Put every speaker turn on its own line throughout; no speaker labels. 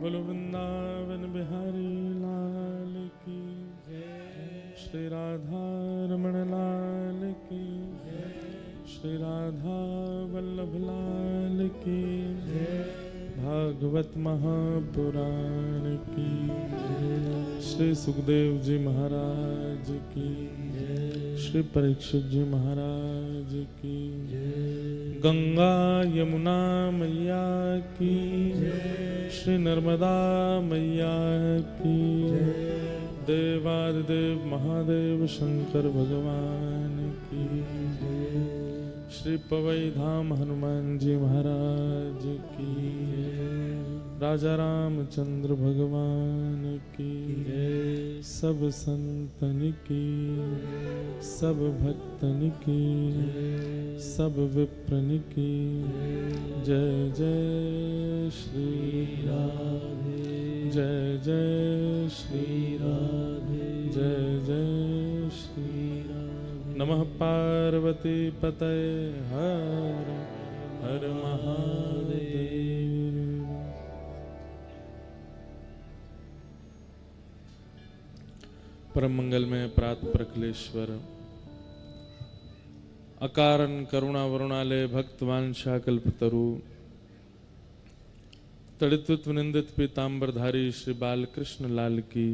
बोलो वृंदावन बिहारी लाल की जय। श्री राधा रमण लाल की जय। श्री राधा वल्लभ लाल की जय। भागवत महापुराण की जय। श्री सुखदेव जी महाराज की जय। श्री परीक्षित जी महाराज की जय। गंगा यमुना मैया की जय। श्री नर्मदा मैया की जय। देवादिदेव महादेव शंकर भगवान की जय। श्री पवई धाम हनुमान जी महाराज की जय। राजा रामचंद्र भगवान की जय। सब संतन की सब भक्तन की सब विप्रन की जय जय श्री राधे। जय जय श्री राधे। जय जय श्री राधे। नमः पार्वती पतये हर हर महादेव। परम मंगल में प्रात प्रकलेश्वर अकारण करुणा वरुणालय भक्तवांशा कल्पतरु तड़ित्व निंदित पीतांबरधारी श्री बालकृष्ण लाल की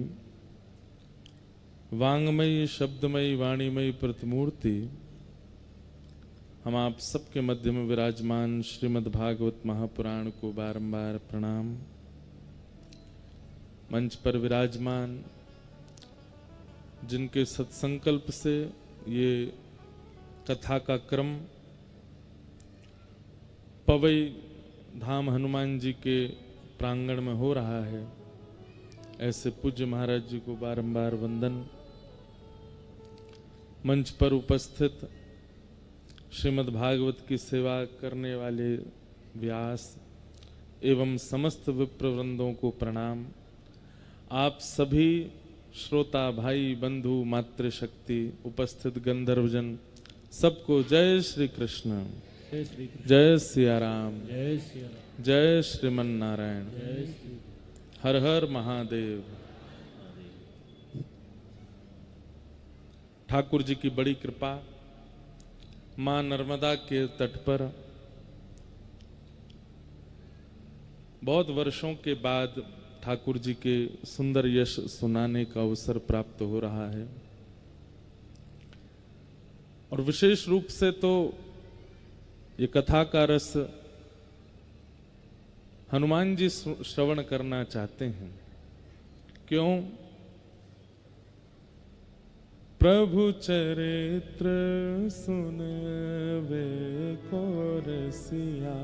वांगमयी शब्दमयी वाणीमयी प्रतिमूर्ति हम आप सबके मध्य में विराजमान श्रीमद् भागवत महापुराण को बारंबार प्रणाम। मंच पर विराजमान जिनके सत्संकल्प से ये कथा का क्रम पवई धाम हनुमान जी के प्रांगण में हो रहा है, ऐसे पूज्य महाराज जी को बारंबार वंदन। मंच पर उपस्थित श्रीमद् भागवत की सेवा करने वाले व्यास एवं समस्त विप्रवृंदों को प्रणाम। आप सभी श्रोता भाई बंधु मातृशक्ति उपस्थित गंधर्वजन सबको जय श्री कृष्ण। जय सिया राम। जय श्रीमन नारायण। हर हर महादेव। ठाकुर जी की बड़ी कृपा, मां नर्मदा के तट पर बहुत वर्षों के बाद ठाकुर जी के सुंदर यश सुनाने का अवसर प्राप्त हो रहा है। और विशेष रूप से तो ये कथा का रस हनुमान जी श्रवण करना चाहते हैं। क्यों? प्रभु चरित्र सुनवे को रसिया,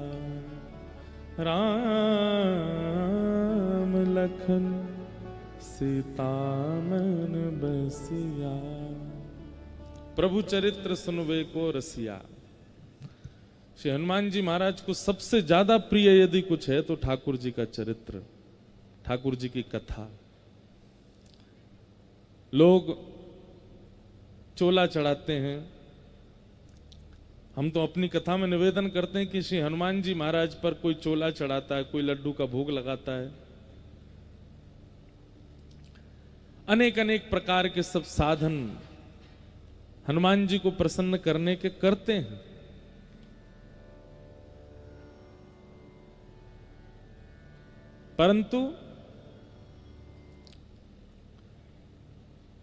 राम लखन सीता मन बसिया। प्रभु चरित्र सुनवे को रसिया। श्री हनुमान जी महाराज को सबसे ज्यादा प्रिय यदि कुछ है तो ठाकुर जी का चरित्र, ठाकुर जी की कथा। लोग चोला चढ़ाते हैं, हम तो अपनी कथा में निवेदन करते हैं कि श्री हनुमान जी महाराज पर कोई चोला चढ़ाता है, कोई लड्डू का भोग लगाता है, अनेक अनेक प्रकार के सब साधन हनुमान जी को प्रसन्न करने के करते हैं। परंतु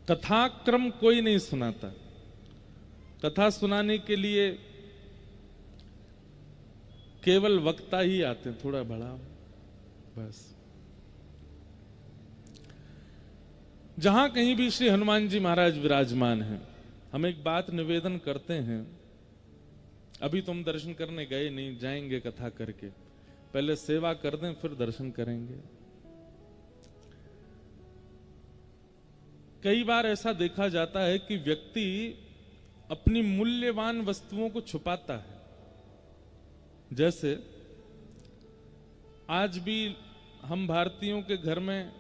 कथाक्रम कोई नहीं सुनाता। कथा सुनाने के लिए केवल वक्ता ही आते हैं, थोड़ा बड़ा बस। जहां कहीं भी श्री हनुमान जी महाराज विराजमान हैं, हम एक बात निवेदन करते हैं। अभी तो हम दर्शन करने गए नहीं, जाएंगे कथा करके, पहले सेवा कर दें फिर दर्शन करेंगे। कई बार ऐसा देखा जाता है कि व्यक्ति अपनी मूल्यवान वस्तुओं को छुपाता है। जैसे आज भी हम भारतीयों के घर में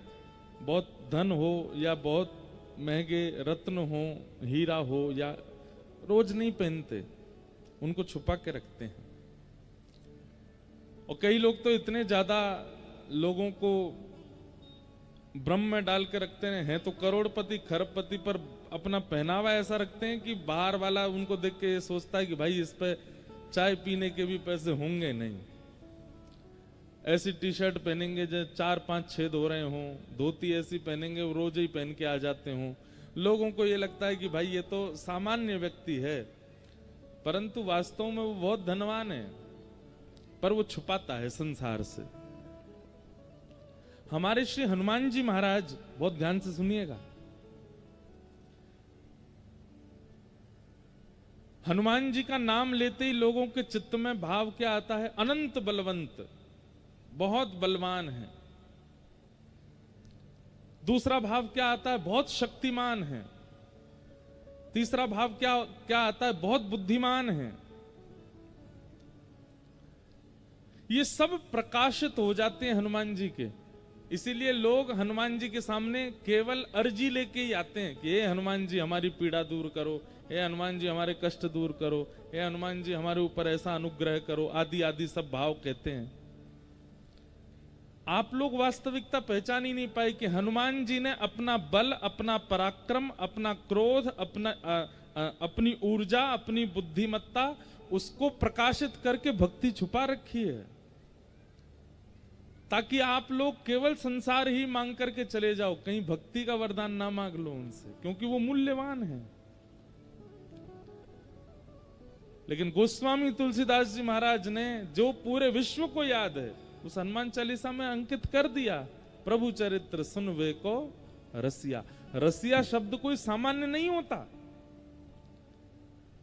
बहुत धन हो या बहुत महंगे रत्न हो, हीरा हो, या रोज नहीं पहनते, उनको छुपा के रखते हैं। और कई लोग तो इतने ज्यादा लोगों को ब्रह्म में डाल के रखते हैं तो करोड़पति खरबपति, पर अपना पहनावा ऐसा रखते हैं कि बाहर वाला उनको देख के ये सोचता है कि भाई इस पे चाय पीने के भी पैसे होंगे नहीं। ऐसी टी शर्ट पहनेंगे जो 4-5 छेद हो रहे हों, धोती ऐसी पहनेंगे वो रोज ही पहन के आ जाते हों। लोगों को ये लगता है कि भाई ये तो सामान्य व्यक्ति है, परंतु वास्तव में वो बहुत धनवान है, पर वो छुपाता है संसार से। हमारे श्री हनुमान जी महाराज, बहुत ध्यान से सुनिएगा, हनुमान जी का नाम लेते ही लोगों के चित्त में भाव क्या आता है? अनंत बलवंत, बहुत बलवान है। दूसरा भाव क्या आता है? बहुत शक्तिमान है। तीसरा भाव क्या आता है? बहुत बुद्धिमान है। ये सब प्रकाशित हो जाते हैं हनुमान जी के। इसीलिए लोग हनुमान जी के सामने केवल अर्जी लेके ही आते हैं कि हे हनुमान जी हमारी पीड़ा दूर करो, हे हनुमान जी हमारे कष्ट दूर करो, हे हनुमान जी हमारे ऊपर ऐसा अनुग्रह करो, आदि आदि सब भाव कहते हैं। आप लोग वास्तविकता पहचान ही नहीं पाए कि हनुमान जी ने अपना बल, अपना पराक्रम, अपना क्रोध, अपनी ऊर्जा, अपनी बुद्धिमत्ता, उसको प्रकाशित करके भक्ति छुपा रखी है, ताकि आप लोग केवल संसार ही मांग करके चले जाओ, कहीं भक्ति का वरदान ना मांग लो उनसे, क्योंकि वो मूल्यवान है। लेकिन गोस्वामी तुलसीदास जी महाराज ने जो पूरे विश्व को याद है उस हनुमान चालीसा में अंकित कर दिया, प्रभु चरित्र सुनवे को रसिया। रसिया शब्द कोई सामान्य नहीं होता,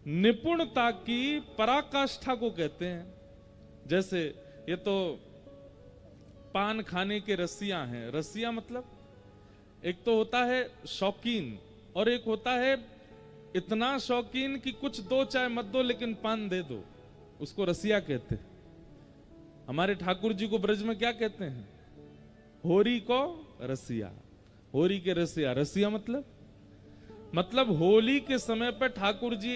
निपुणता की पराकाष्ठा को कहते हैं। जैसे ये तो पान खाने के रसिया हैं। रसिया मतलब एक तो होता है शौकीन और एक होता है इतना शौकीन कि कुछ दो चाय मत दो लेकिन पान दे दो, उसको रसिया कहते हैं। हमारे ठाकुर जी को ब्रज में क्या कहते हैं? होरी को रसिया, होरी के रसिया। रसिया मतलब होली के समय पर ठाकुर जी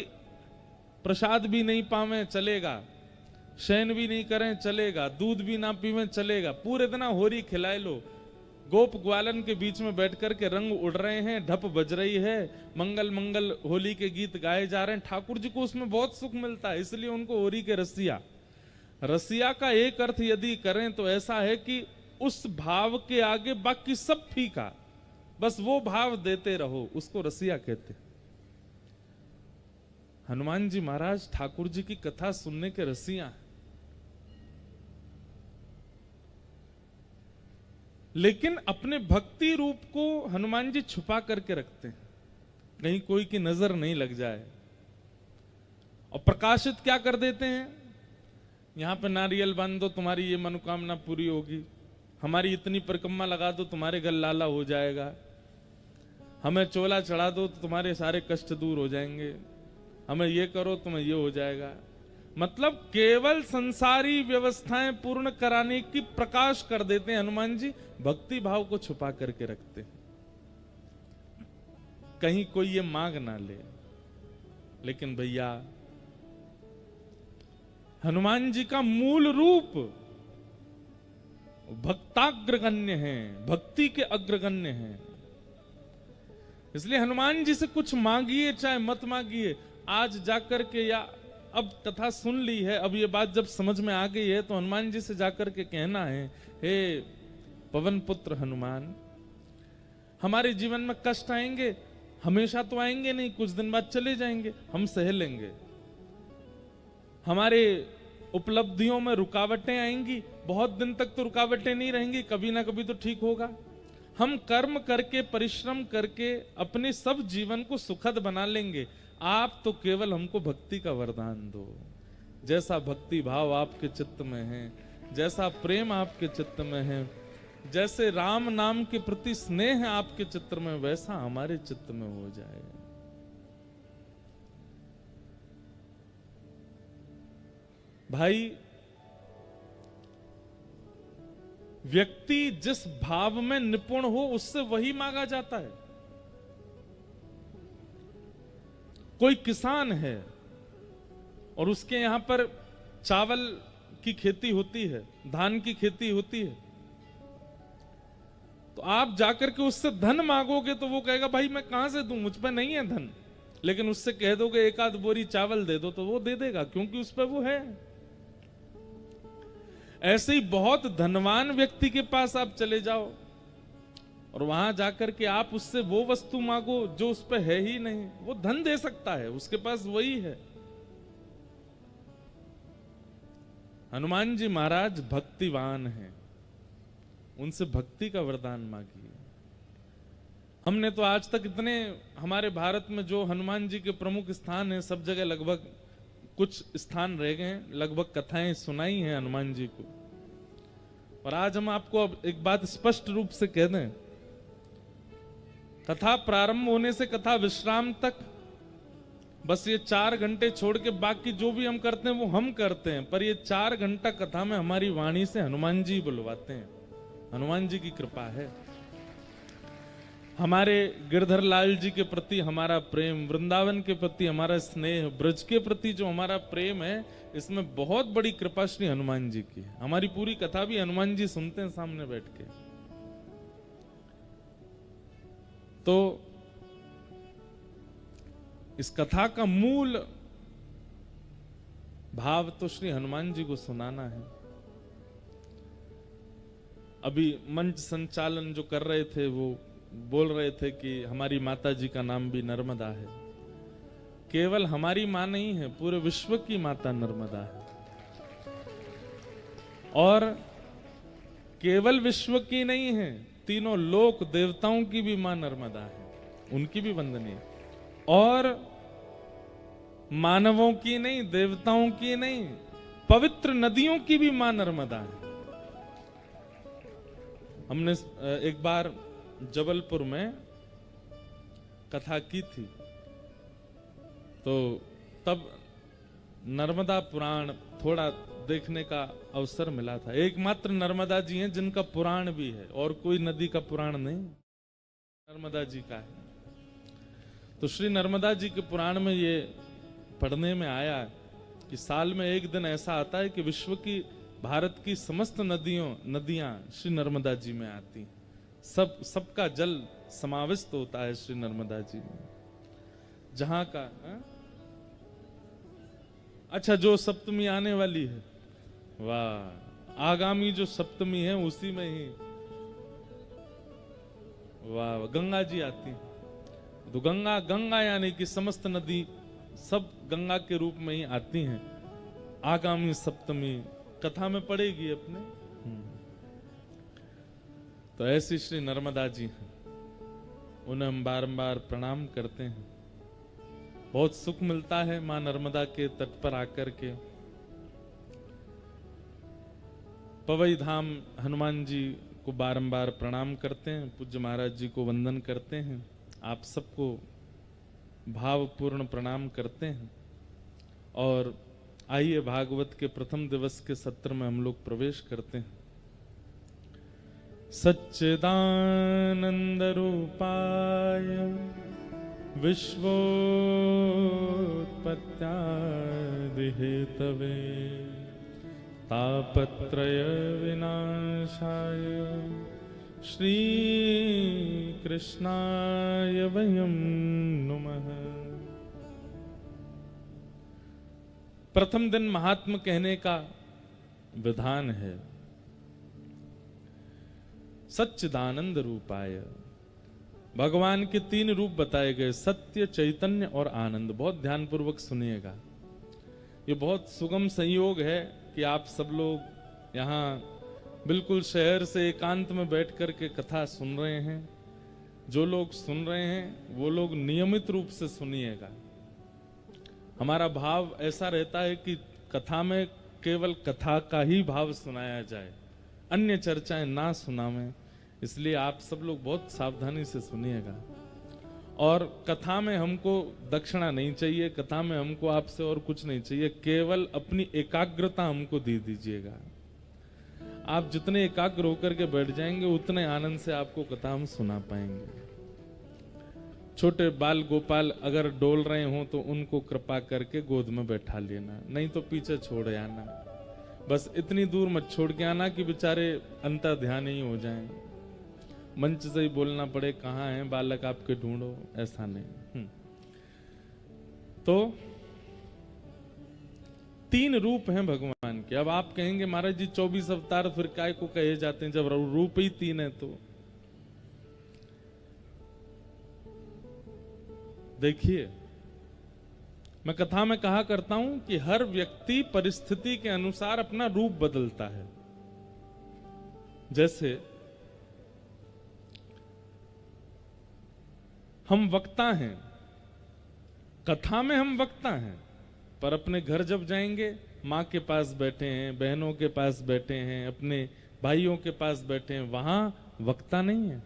प्रसाद भी नहीं पावे चलेगा, शयन भी नहीं करें चलेगा, दूध भी ना पीवें चलेगा, पूरे दिन होरी खिलाए लो। गोप ग्वालन के बीच में बैठ कर के रंग उड़ रहे हैं, ढप बज रही है, मंगल मंगल होली के गीत गाए जा रहे हैं। ठाकुर जी को उसमें बहुत सुख मिलता है, इसलिए उनको होरी के रसिया। रसिया का एक अर्थ यदि करें तो ऐसा है कि उस भाव के आगे बाकी सब फीका, बस वो भाव देते रहो, उसको रसिया कहते। हनुमान जी महाराज ठाकुर जी की कथा सुनने के रसिया हैं। लेकिन अपने भक्ति रूप को हनुमान जी छुपा करके रखते हैं, कहीं कोई की नजर नहीं लग जाए, और प्रकाशित क्या कर देते हैं? यहां पे नारियल बांध दो तुम्हारी ये मनोकामना पूरी होगी, हमारी इतनी परिक्रमा लगा दो तुम्हारे घर लाला हो जाएगा, हमें चोला चढ़ा दो तो तुम्हारे सारे कष्ट दूर हो जाएंगे, हमें ये करो तुम्हें ये हो जाएगा। मतलब केवल संसारी व्यवस्थाएं पूर्ण कराने की प्रकाश कर देते हैं हनुमान जी, भक्ति भाव को छुपा करके रखते हैं, कहीं कोई ये मांग ना ले। लेकिन भैया हनुमान जी का मूल रूप भक्ताग्रगण्य है, भक्ति के अग्रगण्य है। इसलिए हनुमान जी से कुछ मांगिए चाहे मत मांगिए, आज जाकर के या अब कथा सुन ली है, अब ये बात जब समझ में आ गई है तो हनुमान जी से जाकर के कहना है, हे पवन पुत्र हनुमान, हमारे जीवन में कष्ट आएंगे, हमेशा तो आएंगे नहीं, कुछ दिन बाद चले जाएंगे, हम सह लेंगे। हमारे उपलब्धियों में रुकावटें आएंगी, बहुत दिन तक तो रुकावटें नहीं रहेंगी, कभी ना कभी तो ठीक होगा। हम कर्म करके परिश्रम करके अपने सब जीवन को सुखद बना लेंगे, आप तो केवल हमको भक्ति का वरदान दो। जैसा भक्ति भाव आपके चित्त में है, जैसा प्रेम आपके चित्त में है, जैसे राम नाम के प्रति स्नेह आपके चित्त में, वैसा हमारे चित्त में हो जाए। भाई व्यक्ति जिस भाव में निपुण हो उससे वही मांगा जाता है। कोई किसान है और उसके यहां पर चावल की खेती होती है, धान की खेती होती है, तो आप जाकर के उससे धन मांगोगे तो वो कहेगा भाई मैं कहां से दूं, मुझ पे नहीं है धन। लेकिन उससे कह दोगे एक आध बोरी चावल दे दो तो वो दे देगा, क्योंकि उस पे वो है। ऐसे ही बहुत धनवान व्यक्ति के पास आप चले जाओ और वहां जाकर के आप उससे वो वस्तु मांगो जो उस पे है ही नहीं, वो धन दे सकता है, उसके पास वही है। हनुमान जी महाराज भक्तिवान हैं, उनसे भक्ति का वरदान मांगिए। हमने तो आज तक इतने हमारे भारत में जो हनुमान जी के प्रमुख स्थान हैं, सब जगह लगभग कुछ स्थान रह गए हैं, लगभग कथाएं सुनाई हैं हनुमान जी को। और आज हम आपको अब एक बात स्पष्ट रूप से कह दें, कथा प्रारंभ होने से कथा विश्राम तक बस ये 4 घंटे छोड़ के बाकी जो भी हम करते हैं वो हम करते हैं, पर ये 4 घंटा कथा में हमारी वाणी से हनुमान जी बुलवाते हैं। हनुमान जी की कृपा है। हमारे गिरधर लाल जी के प्रति हमारा प्रेम, वृंदावन के प्रति हमारा स्नेह, ब्रज के प्रति जो हमारा प्रेम है, इसमें बहुत बड़ी कृपा श्री हनुमान जी की है। हमारी पूरी कथा भी हनुमान जी सुनते हैं सामने बैठ के। तो इस कथा का मूल भाव तो श्री हनुमान जी को सुनाना है। अभी मंच संचालन जो कर रहे थे वो बोल रहे थे कि हमारी माता जी का नाम भी नर्मदा है। केवल हमारी मां नहीं है, पूरे विश्व की माता नर्मदा है। और केवल विश्व की नहीं है, तीनों लोक देवताओं की भी मां नर्मदा है, उनकी भी वंदनीय। और मानवों की नहीं, देवताओं की नहीं, पवित्र नदियों की भी मां नर्मदा है। हमने एक बार जबलपुर में कथा की थी, तो तब नर्मदा पुराण थोड़ा देखने का अवसर मिला था। एकमात्र नर्मदा जी हैं जिनका पुराण भी है, और कोई नदी का पुराण नहीं, नर्मदा जी का है। तो श्री नर्मदा जी के पुराण में ये पढ़ने में आया कि साल में एक दिन ऐसा आता है कि विश्व की, भारत की समस्त नदियां श्री नर्मदा जी में आती हैं। सबका जल समाविष्ट होता है श्री नर्मदा जी में। जहां का अच्छा, जो सप्तमी आने वाली है, वाह, आगामी जो सप्तमी है उसी में ही वाह गंगा जी आती है। तो गंगा यानी कि समस्त नदी सब गंगा के रूप में ही आती हैं। आगामी सप्तमी कथा में पड़ेगी अपने। तो ऐसी श्री नर्मदा जी हैं, उन्हें हम बारंबार प्रणाम करते हैं। बहुत सुख मिलता है मां नर्मदा के तट पर आकर के। पवई धाम हनुमान जी को बारंबार प्रणाम करते हैं, पूज्य महाराज जी को वंदन करते हैं, आप सबको भावपूर्ण प्रणाम करते हैं। और आइए भागवत के प्रथम दिवस के सत्र में हम लोग प्रवेश करते हैं। सच्चिदानंद रूपाय विश्वोत्पत्त्यादि हेतवे तापत्रय विनाशाय श्री कृष्णाय वयं नुमः। प्रथम दिन महात्म कहने का विधान है। सच्चिदानंद रूपाय, भगवान के 3 रूप बताए गए, सत्य, चैतन्य और आनंद। बहुत ध्यानपूर्वक सुनिएगा, ये बहुत सुगम संयोग है कि आप सब लोग यहाँ बिल्कुल शहर से एकांत में बैठ कर के कथा सुन रहे हैं। जो लोग सुन रहे हैं वो लोग नियमित रूप से सुनिएगा। हमारा भाव ऐसा रहता है कि कथा में केवल कथा का ही भाव सुनाया जाए, अन्य चर्चाएं ना सुनावें। इसलिए आप सब लोग बहुत सावधानी से सुनिएगा। और कथा में हमको दक्षिणा नहीं चाहिए, कथा में हमको आपसे और कुछ नहीं चाहिए, केवल अपनी एकाग्रता हमको दे दीजिएगा। आप जितने एकाग्र होकर के बैठ जाएंगे उतने आनंद से आपको कथा हम सुना पाएंगे। छोटे बाल गोपाल अगर डोल रहे हो तो उनको कृपा करके गोद में बैठा लेना, नहीं तो पीछे छोड़ आना। बस इतनी दूर मत छोड़ के आना कि बेचारे अंतर ध्यान ही हो जाएं। मंच से ही बोलना पड़े कहाँ हैं बालक आपके ढूंढो, ऐसा नहीं। तो 3 रूप हैं भगवान के। अब आप कहेंगे महाराज जी 24 अवतार फिर काय को कहे जाते हैं जब रूप ही 3 है? तो देखिए, मैं कथा में कहा करता हूं कि हर व्यक्ति परिस्थिति के अनुसार अपना रूप बदलता है। जैसे हम वक्ता हैं, कथा में हम वक्ता हैं, पर अपने घर जब जाएंगे माँ के पास बैठे हैं, बहनों के पास बैठे हैं, अपने भाइयों के पास बैठे हैं, वहां वक्ता नहीं है।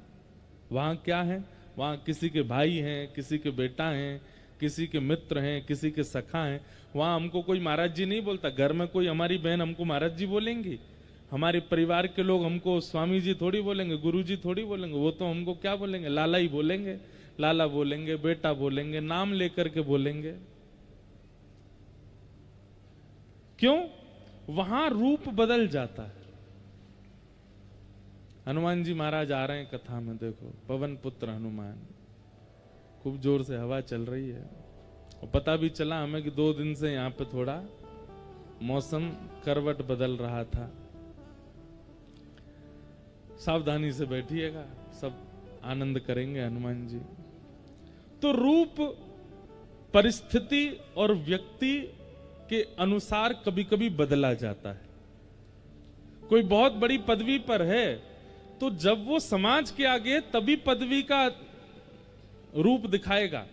वहां क्या है? वहां किसी के भाई हैं, किसी के बेटा हैं, किसी के मित्र हैं, किसी के सखा हैं। वहां हमको कोई महाराज जी नहीं बोलता। घर में कोई हमारी बहन हमको महाराज जी बोलेंगी, हमारे परिवार के लोग हमको स्वामी जी थोड़ी बोलेंगे, गुरु जी थोड़ी बोलेंगे। वो तो हमको क्या बोलेंगे? लाला ही बोलेंगे, लाला बोलेंगे, बेटा बोलेंगे, नाम लेकर के बोलेंगे। क्यों? वहां रूप बदल जाता है। हनुमान जी महाराज आ रहे हैं कथा में, देखो पवन पुत्र हनुमान, खूब जोर से हवा चल रही है और पता भी चला हमें कि 2 दिन से यहाँ पे थोड़ा मौसम करवट बदल रहा था। सावधानी से बैठिएगा, सब आनंद करेंगे हनुमान जी। तो रूप परिस्थिति और व्यक्ति के अनुसार कभी कभी बदला जाता है। कोई बहुत बड़ी पदवी पर है तो जब वो समाज के आगे तभी पदवी का रूप दिखाएगा,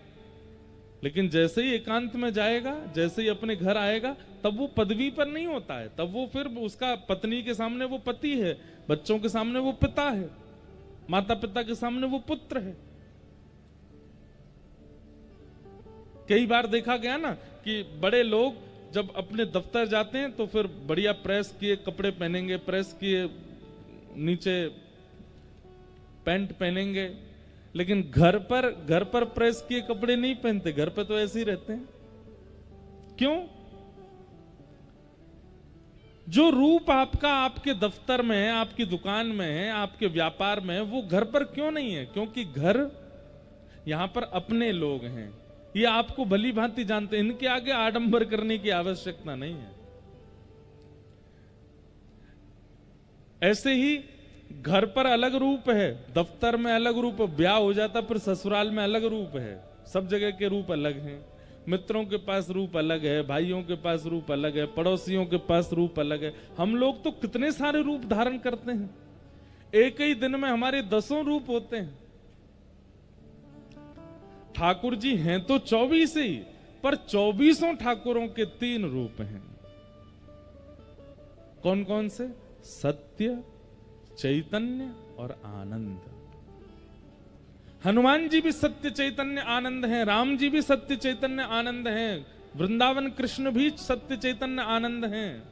लेकिन जैसे ही एकांत में जाएगा, जैसे ही अपने घर आएगा, तब वो पदवी पर नहीं होता है। तब वो फिर उसका पत्नी के सामने वो पति है, बच्चों के सामने वो पिता है, माता पिता के सामने वो पुत्र है। कई बार देखा गया ना कि बड़े लोग जब अपने दफ्तर जाते हैं तो फिर बढ़िया प्रेस किए कपड़े पहनेंगे, प्रेस किए नीचे पैंट पहनेंगे, लेकिन घर पर प्रेस किए कपड़े नहीं पहनते। घर पे तो ऐसे ही रहते हैं। क्यों? जो रूप आपका आपके दफ्तर में है, आपकी दुकान में है, आपके व्यापार में है, वो घर पर क्यों नहीं है? क्योंकि घर यहां पर अपने लोग हैं, ये आपको भली भांति जानते हैं, इनके आगे आडंबर करने की आवश्यकता नहीं है। ऐसे ही घर पर अलग रूप है, दफ्तर में अलग रूप, ब्याह हो जाता फिर ससुराल में अलग रूप है। सब जगह के रूप अलग हैं। मित्रों के पास रूप अलग है, भाइयों के पास रूप अलग है, पड़ोसियों के पास रूप अलग है। हम लोग तो कितने सारे रूप धारण करते हैं। एक ही दिन में हमारे 10 रूप होते हैं। ठाकुर जी हैं तो 24 ही, पर 24 ठाकुरों के 3 रूप हैं। कौन कौन से? सत्य, चैतन्य और आनंद। हनुमान जी भी सत्य चैतन्य आनंद हैं, राम जी भी सत्य चैतन्य आनंद हैं, वृंदावन कृष्ण भी सत्य चैतन्य आनंद हैं,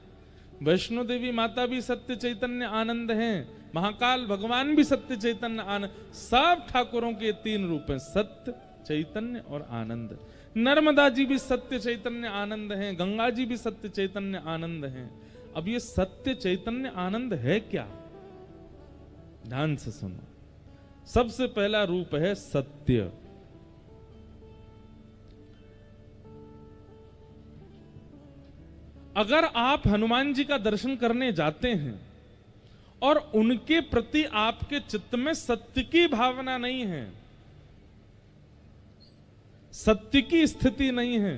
वैष्णो देवी माता भी सत्य चैतन्य आनंद हैं, महाकाल भगवान भी सत्य चैतन्य आनंद। सब ठाकुरों के 3 रूप हैं, सत्य, चैतन्य और आनंद। नर्मदा जी भी सत्य चैतन्य आनंद हैं, गंगा जी भी सत्य चैतन्य आनंद हैं। अब ये सत्य चैतन्य आनंद है क्या? ध्यान से सुनो। सबसे पहला रूप है सत्य। अगर आप हनुमान जी का दर्शन करने जाते हैं और उनके प्रति आपके चित्त में सत्य की भावना नहीं है, सत्य की स्थिति नहीं है,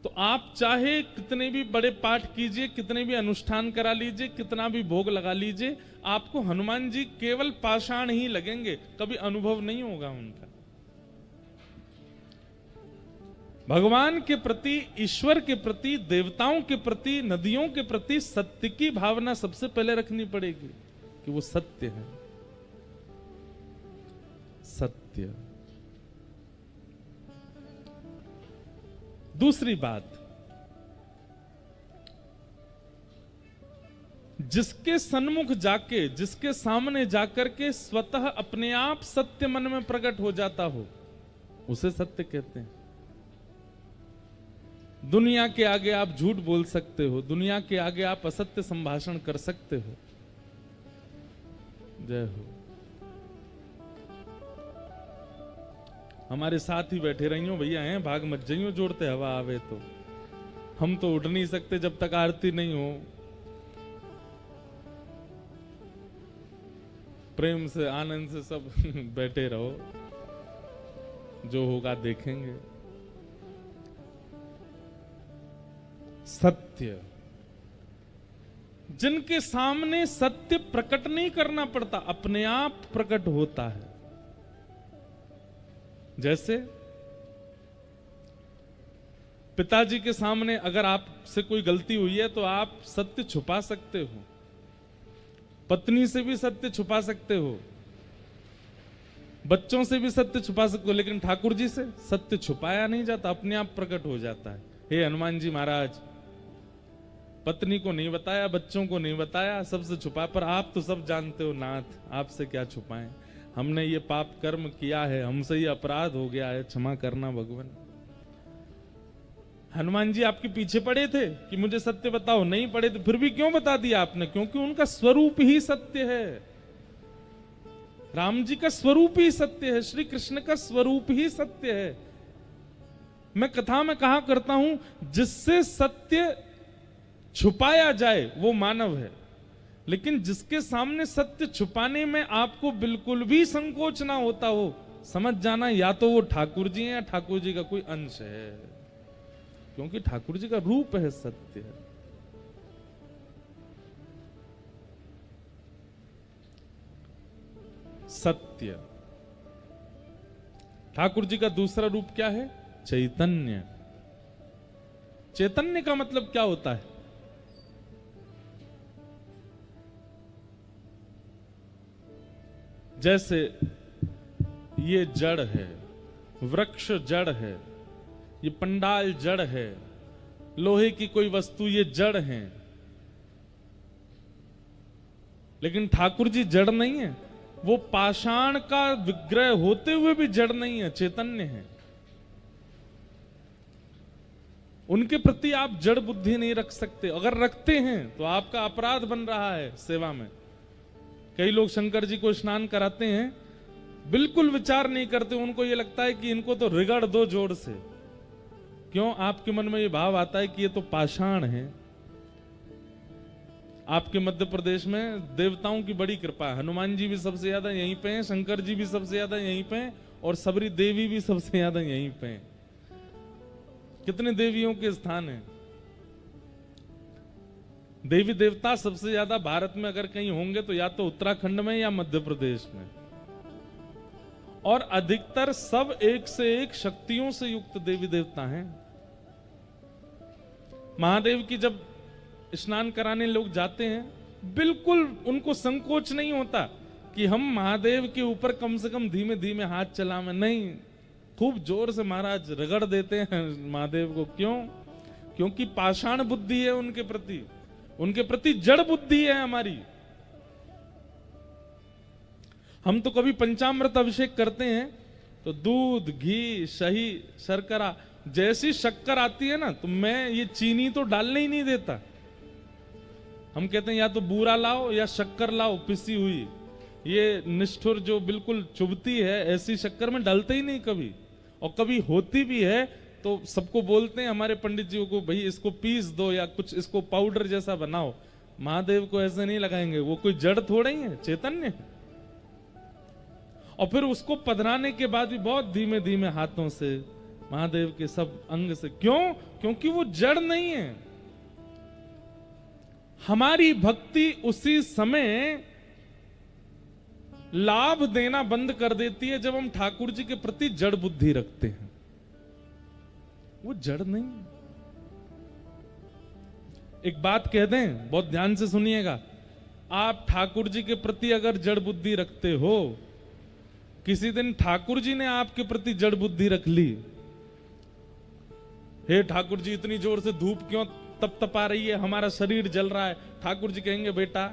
तो आप चाहे कितने भी बड़े पाठ कीजिए, कितने भी अनुष्ठान करा लीजिए, कितना भी भोग लगा लीजिए, आपको हनुमान जी केवल पाषाण ही लगेंगे, कभी अनुभव नहीं होगा उनका। भगवान के प्रति, ईश्वर के प्रति, देवताओं के प्रति, नदियों के प्रति सत्य की भावना सबसे पहले रखनी पड़ेगी कि वो सत्य है। सत्य। दूसरी बात, जिसके सन्मुख जाके, जिसके सामने जाकर के स्वतः अपने आप सत्य मन में प्रकट हो जाता हो, उसे सत्य कहते हैं। दुनिया के आगे आप झूठ बोल सकते हो, दुनिया के आगे आप असत्य संभाषण कर सकते हो। जय हो। हमारे साथ ही बैठे रहियो भैया, हैं भाग मत जाइयो, जोड़ते हवा आवे तो। हम तो उठ नहीं सकते जब तक आरती नहीं हो। प्रेम से आनंद से सब बैठे रहो, जो होगा देखेंगे। सत्य, जिनके सामने सत्य प्रकट नहीं करना पड़ता, अपने आप प्रकट होता है। जैसे पिताजी के सामने अगर आपसे कोई गलती हुई है तो आप सत्य छुपा सकते हो, पत्नी से भी सत्य छुपा सकते हो, बच्चों से भी सत्य छुपा सकते हो, लेकिन ठाकुर जी से सत्य छुपाया नहीं जाता, अपने आप प्रकट हो जाता है। हे हनुमान जी महाराज, पत्नी को नहीं बताया, बच्चों को नहीं बताया, सबसे छुपा, पर आप तो सब जानते हो नाथ, आपसे क्या छुपाएं। हमने ये पाप कर्म किया है, हमसे ये अपराध हो गया है, क्षमा करना भगवान। हनुमान जी आपके पीछे पड़े थे कि मुझे सत्य बताओ, नहीं पड़े थे, फिर भी क्यों बता दिया आपने? क्योंकि उनका स्वरूप ही सत्य है। राम जी का स्वरूप ही सत्य है, श्री कृष्ण का स्वरूप ही सत्य है। मैं कथा में कहा करता हूं, जिससे सत्य छुपाया जाए वो मानव है, लेकिन जिसके सामने सत्य छुपाने में आपको बिल्कुल भी संकोच ना होता हो, समझ जाना या तो वो ठाकुर जी हैं या ठाकुर जी का कोई अंश है, क्योंकि ठाकुर जी का रूप है सत्य। सत्य। ठाकुर जी का दूसरा रूप क्या है? चैतन्य। चैतन्य का मतलब क्या होता है? जैसे ये जड़ है, वृक्ष जड़ है, ये पंडाल जड़ है, लोहे की कोई वस्तु ये जड़ है, लेकिन ठाकुर जी जड़ नहीं है। वो पाषाण का विग्रह होते हुए भी जड़ नहीं है, चैतन्य है। उनके प्रति आप जड़ बुद्धि नहीं रख सकते, अगर रखते हैं तो आपका अपराध बन रहा है सेवा में। कई लोग शंकर जी को स्नान कराते हैं, बिल्कुल विचार नहीं करते, उनको ये लगता है कि इनको तो रिगड़ दो जोर से। क्यों? आपके मन में ये भाव आता है कि ये तो पाषाण है। आपके मध्य प्रदेश में देवताओं की बड़ी कृपा है, हनुमान जी भी सबसे ज्यादा यहीं पे हैं, शंकर जी भी सबसे ज्यादा यहीं पे हैं, और सबरी देवी भी सबसे ज्यादा यहीं पे हैं। कितने देवियों के स्थान हैं? देवी देवता सबसे ज्यादा भारत में अगर कहीं होंगे तो या तो उत्तराखंड में या मध्य प्रदेश में, और अधिकतर सब एक से एक शक्तियों से युक्त देवी देवता हैं। महादेव की जब स्नान कराने लोग जाते हैं, बिल्कुल उनको संकोच नहीं होता कि हम महादेव के ऊपर कम से कम धीमे धीमे हाथ चलावें, नहीं, खूब जोर से महाराज रगड़ देते हैं महादेव को। क्यों? क्योंकि पाषाण बुद्धि है उनके प्रति, उनके प्रति जड़ बुद्धि है हमारी। हम तो कभी पंचामृत अभिषेक करते हैं तो दूध, घी, शही, शर्करा, जैसी शक्कर आती है ना, तो मैं ये चीनी तो डालने ही नहीं देता। हम कहते हैं या तो बूरा लाओ या शक्कर लाओ पिसी हुई, ये निष्ठुर जो बिल्कुल चुभती है, ऐसी शक्कर में डालते ही नहीं कभी। और कभी होती भी है तो सबको बोलते हैं हमारे पंडित जी को, भाई इसको पीस दो या कुछ इसको पाउडर जैसा बनाओ। महादेव को ऐसे नहीं लगाएंगे, वो कोई जड़ थोड़ा ही है, चैतन्य। और फिर उसको पधराने के बाद भी बहुत धीमे धीमे हाथों से महादेव के सब अंग से। क्यों? क्योंकि वो जड़ नहीं है। हमारी भक्ति उसी समय लाभ देना बंद कर देती है जब हम ठाकुर जी के प्रति जड़ बुद्धि रखते हैं। वो जड़ नहीं। एक बात कह दें, बहुत ध्यान से सुनिएगा, आप ठाकुर जी के प्रति अगर जड़ बुद्धि रखते हो, किसी दिन ठाकुर जी ने आपके प्रति जड़ बुद्धि रख ली, हे ठाकुर जी इतनी जोर से धूप क्यों तपतपा रही है, हमारा शरीर जल रहा है। ठाकुर जी कहेंगे बेटा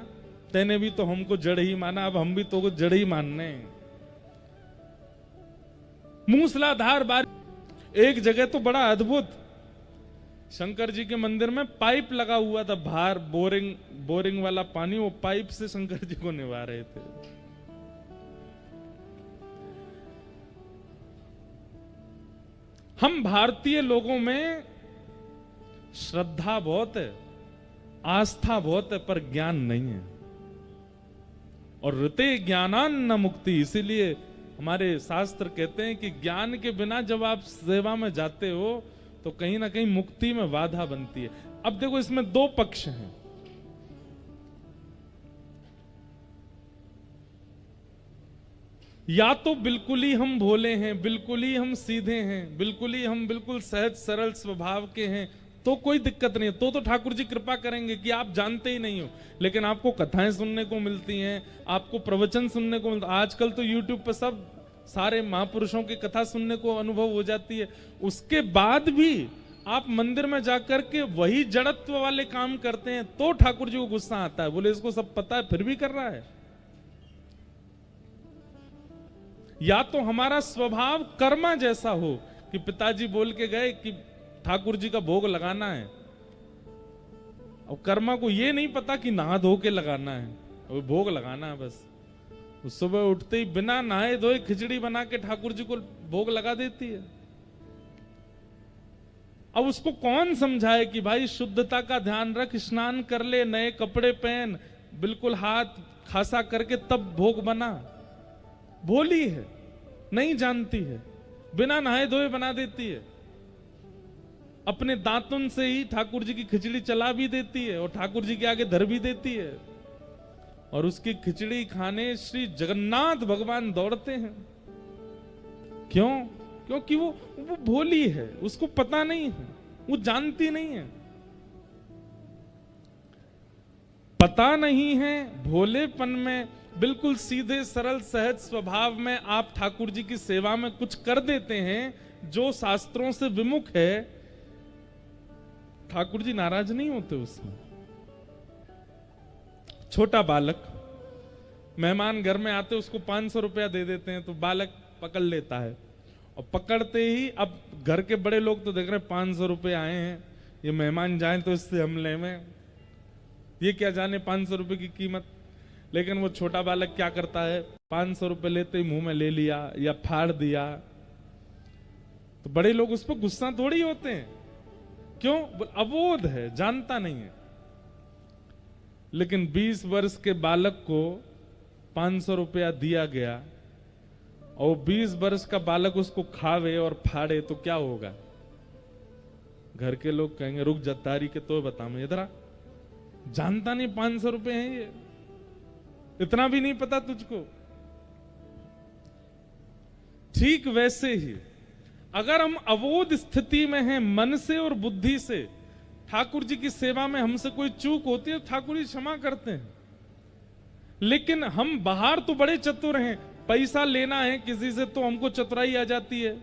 तेने भी तो हमको जड़ ही माना, अब हम भी तो जड़ ही मानने। मूसलाधार बारिश। एक जगह तो बड़ा अद्भुत, शंकर जी के मंदिर में पाइप लगा हुआ था, बाहर बोरिंग वाला पानी, वो पाइप से शंकर जी को निभा रहे थे। हम भारतीय लोगों में श्रद्धा बहुत है, आस्था बहुत है, पर ज्ञान नहीं है। और ऋते ज्ञानान न मुक्ति, इसीलिए हमारे शास्त्र कहते हैं कि ज्ञान के बिना जब आप सेवा में जाते हो तो कहीं ना कहीं मुक्ति में बाधा बनती है। अब देखो, इसमें दो पक्ष हैं। या तो बिल्कुल ही हम भोले हैं, बिल्कुल ही हम सीधे हैं, बिल्कुल ही हम बिल्कुल सहज सरल स्वभाव के हैं, तो कोई दिक्कत नहीं है, तो ठाकुर जी कृपा करेंगे कि आप जानते ही नहीं हो। लेकिन आपको कथाएं सुनने को मिलती हैं, आपको प्रवचन सुनने को मिलता है। आजकल तो यूट्यूब पर सब सारे महापुरुषों की कथा सुनने को अनुभव हो जाती है। उसके बाद भी आप मंदिर में जाकर के वही जड़त्व वाले काम करते हैं तो ठाकुर जी को गुस्सा आता है। बोले इसको सब पता है फिर भी कर रहा है। या तो हमारा स्वभाव कर्मा जैसा हो कि पिताजी बोल के गए कि ठाकुर जी का भोग लगाना है, और कर्मा को ये नहीं पता कि नहा धो के लगाना है और भोग लगाना है। बस सुबह उठते ही बिना नहाए धोए खिचड़ी बना के ठाकुर जी को भोग लगा देती है। अब उसको कौन समझाए कि भाई शुद्धता का ध्यान रख, स्नान कर ले, नए कपड़े पहन, बिल्कुल हाथ खासा करके तब भोग बना। भोली है, नहीं जानती है, बिना नहाए धोए बना देती है। अपने दांतुन से ही ठाकुर जी की खिचड़ी चला भी देती है और ठाकुर जी के आगे धर भी देती है। और उसकी खिचड़ी खाने श्री जगन्नाथ भगवान दौड़ते हैं। क्यों? क्योंकि वो भोली है, उसको पता नहीं है, वो जानती नहीं है। पता नहीं है, भोलेपन में, बिल्कुल सीधे सरल सहज स्वभाव में आप ठाकुर जी की सेवा में कुछ कर देते हैं जो शास्त्रों से विमुख है। ठाकुर जी नाराज नहीं होते उसमें। छोटा बालक, मेहमान घर में आते उसको 500 रुपया दे देते हैं तो बालक पकड़ लेता है, और पकड़ते ही अब घर के बड़े लोग तो देख रहे हैं 500 रुपये आए हैं, ये मेहमान जाए तो इससे हम ले में, ये क्या जाने 500 रुपये की कीमत। लेकिन वो छोटा बालक क्या करता है, 500 रुपये लेते ही मुंह में ले लिया या फाड़ दिया। तो बड़े लोग उस पर गुस्सा थोड़ी होते हैं, क्यों? अबोध है, जानता नहीं है। लेकिन 20 वर्ष के बालक को 500 रुपया दिया गया और 20 वर्ष का बालक उसको खावे और फाड़े तो क्या होगा? घर के लोग कहेंगे रुक जा तारी के तो बता, मैं इधर आ, जानता नहीं 500 रुपए हैं ये, इतना भी नहीं पता तुझको। ठीक वैसे ही अगर हम अवोध स्थिति में हैं मन से और बुद्धि से, ठाकुर जी की सेवा में हमसे कोई चूक होती है ठाकुर जी क्षमा करते हैं। लेकिन हम बाहर तो बड़े चतुर हैं, पैसा लेना है किसी से तो हमको चतुराई आ जाती है,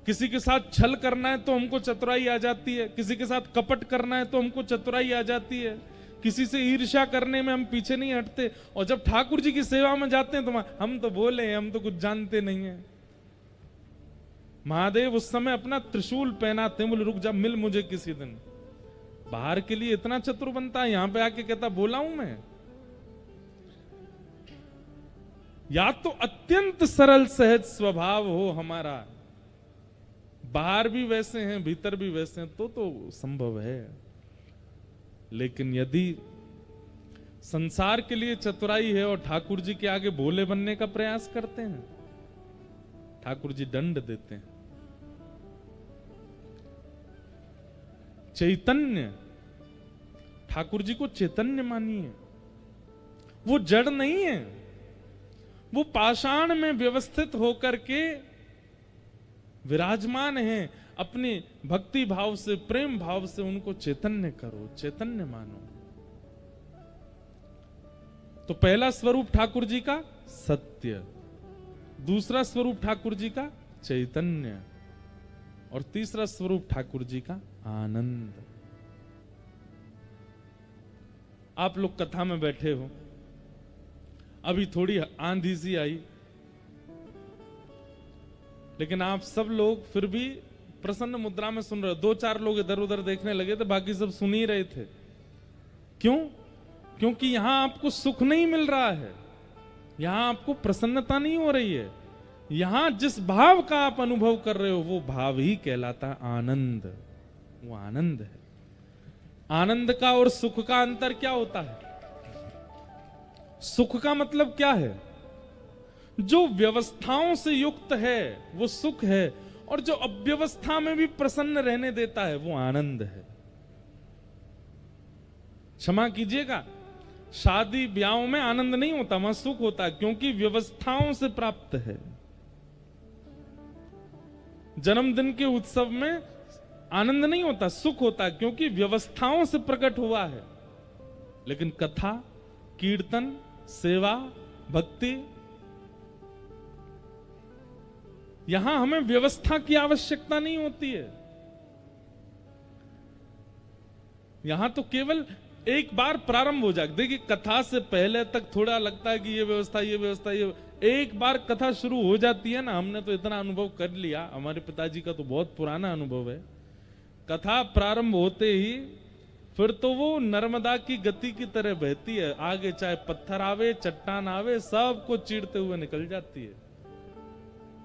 किसी के साथ छल करना है तो हमको चतुराई आ जाती है, किसी के साथ कपट करना है तो हमको चतुराई आ जाती है, किसी से ईर्ष्या करने में हम पीछे नहीं हटते। और जब ठाकुर जी की सेवा में जाते हैं तो हम तो बोले हैं, हम तो कुछ जानते नहीं है। महादेव उस समय अपना त्रिशूल पहनाते हैं, बोले रुक जा मिल मुझे किसी दिन। बाहर के लिए इतना चतुर बनता है, यहां पे आके कहता बोला हूं मैं। या तो अत्यंत सरल सहज स्वभाव हो हमारा, बाहर भी वैसे हैं भीतर भी वैसे हैं, तो संभव है। लेकिन यदि संसार के लिए चतुराई है और ठाकुर जी के आगे भोले बनने का प्रयास करते हैं, ठाकुर जी दंड देते हैं। चैतन्य, ठाकुर जी को चैतन्य मानिए, वो जड़ नहीं है, वो पाषाण में व्यवस्थित होकर के विराजमान हैं। अपने भक्ति भाव से प्रेम भाव से उनको चैतन्य करो, चैतन्य मानो। तो पहला स्वरूप ठाकुर जी का सत्य, दूसरा स्वरूप ठाकुर जी का चैतन्य, और तीसरा स्वरूप ठाकुर जी का आनंद। आप लोग कथा में बैठे हो, अभी थोड़ी आंधी सी आई, लेकिन आप सब लोग फिर भी प्रसन्न मुद्रा में सुन रहे हो। 2-4 लोग इधर उधर देखने लगे थे, बाकी सब सुन ही रहे थे। क्यों? क्योंकि यहां आपको सुख नहीं मिल रहा है, यहां आपको प्रसन्नता नहीं हो रही है, यहां जिस भाव का आप अनुभव कर रहे हो वो भाव ही कहलाता है आनंद। वो आनंद है। आनंद का और सुख का अंतर क्या होता है? सुख का मतलब क्या है? जो व्यवस्थाओं से युक्त है वो सुख है, और जो अव्यवस्था में भी प्रसन्न रहने देता है वो आनंद है। क्षमा कीजिएगा, शादी ब्याहों में आनंद नहीं होता, वहां सुख होता है, क्योंकि व्यवस्थाओं से प्राप्त है। जन्मदिन के उत्सव में आनंद नहीं होता, सुख होता है, क्योंकि व्यवस्थाओं से प्रकट हुआ है। लेकिन कथा, कीर्तन, सेवा, भक्ति, यहां हमें व्यवस्था की आवश्यकता नहीं होती है। यहां तो केवल एक बार प्रारंभ हो जाए। देखिए, कथा से पहले तक थोड़ा लगता है कि ये व्यवस्था, ये व्यवस्था, ये, एक बार कथा शुरू हो जाती है ना, हमने तो इतना अनुभव कर लिया, हमारे पिताजी का तो बहुत पुराना अनुभव है। कथा प्रारंभ होते ही फिर तो वो नर्मदा की गति की तरह बहती है, आगे चाहे पत्थर आवे, चट्टान आवे, सबको चीरते हुए निकल जाती है।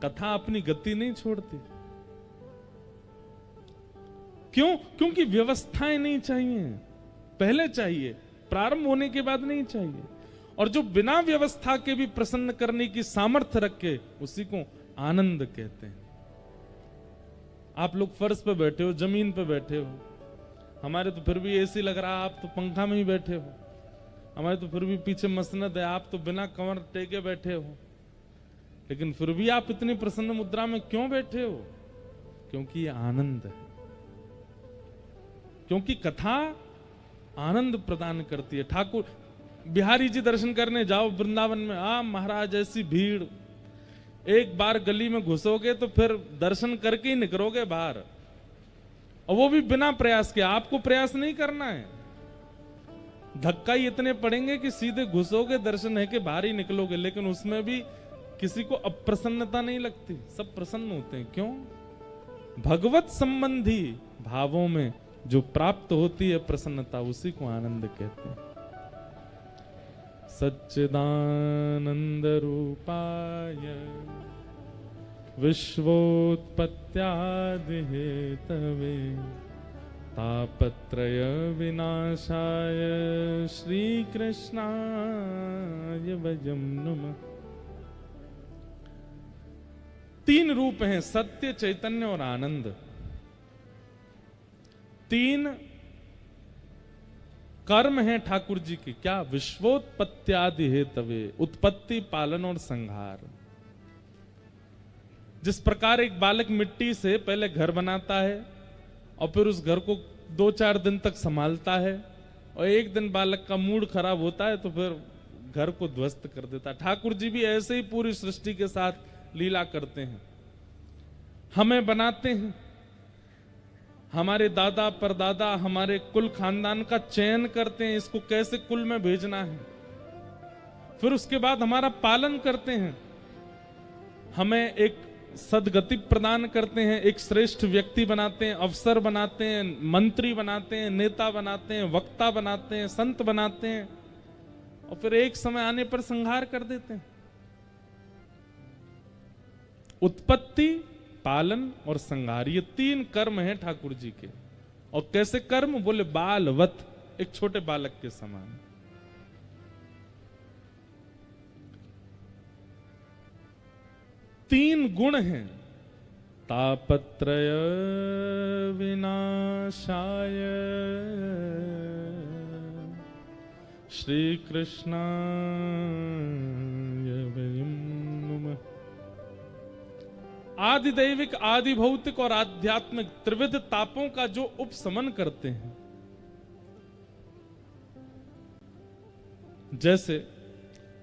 कथा अपनी गति नहीं छोड़ती। क्यों? क्योंकि व्यवस्थाएं नहीं चाहिए, पहले चाहिए, प्रारंभ होने के बाद नहीं चाहिए। और जो बिना व्यवस्था के भी प्रसन्न करने की सामर्थ्य रखे, उसी को आनंद कहते हैं। आप लोग फर्श पे बैठे हो, जमीन पे बैठे हो, हमारे तो फिर भी एसी लग रहा है, आप तो पंखा में ही बैठे हो। हमारे तो फिर भी पीछे मसनद है, आप तो बिना कमर टेके बैठे हो। लेकिन फिर भी आप इतनी प्रसन्न मुद्रा में क्यों बैठे हो? क्योंकि ये आनंद है। क्योंकि कथा आनंद प्रदान करती है। ठाकुर बिहारी जी दर्शन करने जाओ वृंदावन में, महाराज ऐसी भीड़, एक बार गली में घुसोगे तो फिर दर्शन करके ही निकलोगे बाहर, और वो भी बिना प्रयास के। आपको प्रयास नहीं करना है, धक्का ही इतने पड़ेंगे कि सीधे घुसोगे, दर्शन है कि बाहर ही निकलोगे। लेकिन उसमें भी किसी को अप्रसन्नता नहीं लगती, सब प्रसन्न होते हैं। क्यों? भगवत संबंधी भावों में जो प्राप्त होती है प्रसन्नता, उसी को आनंद कहते हैं। सच्चिदानंद रूपाय विश्वोत्पत्त्यादि हेतवे तापत्रय विनाशाय श्री कृष्णाय वयं नमः। तीन रूप हैं, सत्य, चैतन्य और आनंद। तीन कर्म हैं ठाकुर जी की। क्या? विश्वोत्पत्त्यादि हेतवे, उत्पत्ति, पालन और संहार। जिस प्रकार एक बालक मिट्टी से पहले घर बनाता है और फिर उस घर को 2-4 दिन तक संभालता है, और एक दिन बालक का मूड खराब होता है तो फिर घर को ध्वस्त कर देता है। ठाकुर जी भी ऐसे ही पूरी सृष्टि के साथ लीला करते हैं। हमें बनाते हैं, हमारे दादा परदादा, हमारे कुल खानदान का चयन करते हैं, इसको कैसे कुल में भेजना है। फिर उसके बाद हमारा पालन करते हैं, हमें एक सदगति प्रदान करते हैं, एक श्रेष्ठ व्यक्ति बनाते हैं, अफसर बनाते हैं, मंत्री बनाते हैं, नेता बनाते हैं, वक्ता बनाते हैं, संत बनाते हैं, और फिर एक समय आने पर संहार कर देते हैं। उत्पत्ति, पालन और संहार, ये तीन कर्म हैं ठाकुर जी के। और कैसे कर्म? बोले बालवत, एक छोटे बालक के समान। तीन गुण हैं, तापत्रय विनाशाय श्री कृष्णाय वयं नमः। आदि दैविक, आदि भौतिक और आध्यात्मिक त्रिविध तापों का जो उपशमन करते हैं। जैसे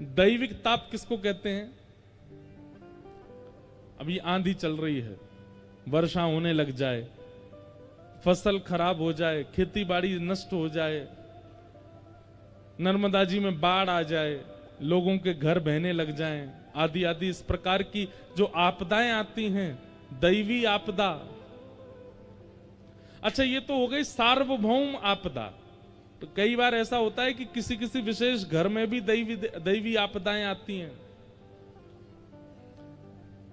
दैविक ताप किसको कहते हैं? अभी आंधी चल रही है, वर्षा होने लग जाए, फसल खराब हो जाए, खेती बाड़ी नष्ट हो जाए, नर्मदा जी में बाढ़ आ जाए, लोगों के घर बहने लग जाएं, आदि आदि इस प्रकार की जो आपदाएं आती हैं, दैवी आपदा। अच्छा, ये तो हो गई सार्वभौम आपदा। तो कई बार ऐसा होता है कि किसी किसी विशेष घर में भी दैवी आपदाएं आती हैं।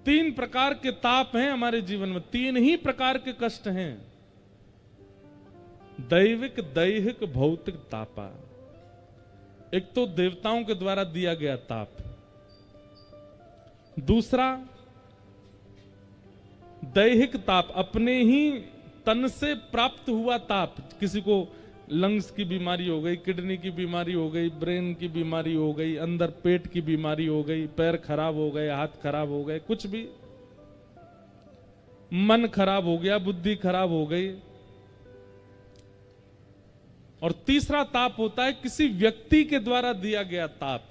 तीन प्रकार के ताप हैं हमारे जीवन में, तीन ही प्रकार के कष्ट हैं, दैविक, दैहिक, भौतिक तापा। एक तो देवताओं के द्वारा दिया गया ताप, दूसरा दैहिक ताप, अपने ही तन से प्राप्त हुआ ताप। किसी को लंग्स की बीमारी हो गई, किडनी की बीमारी हो गई, ब्रेन की बीमारी हो गई, अंदर पेट की बीमारी हो गई, पैर खराब हो गए, हाथ खराब हो गए, कुछ भी, मन खराब हो गया, बुद्धि खराब हो गई। और तीसरा ताप होता है किसी व्यक्ति के द्वारा दिया गया ताप।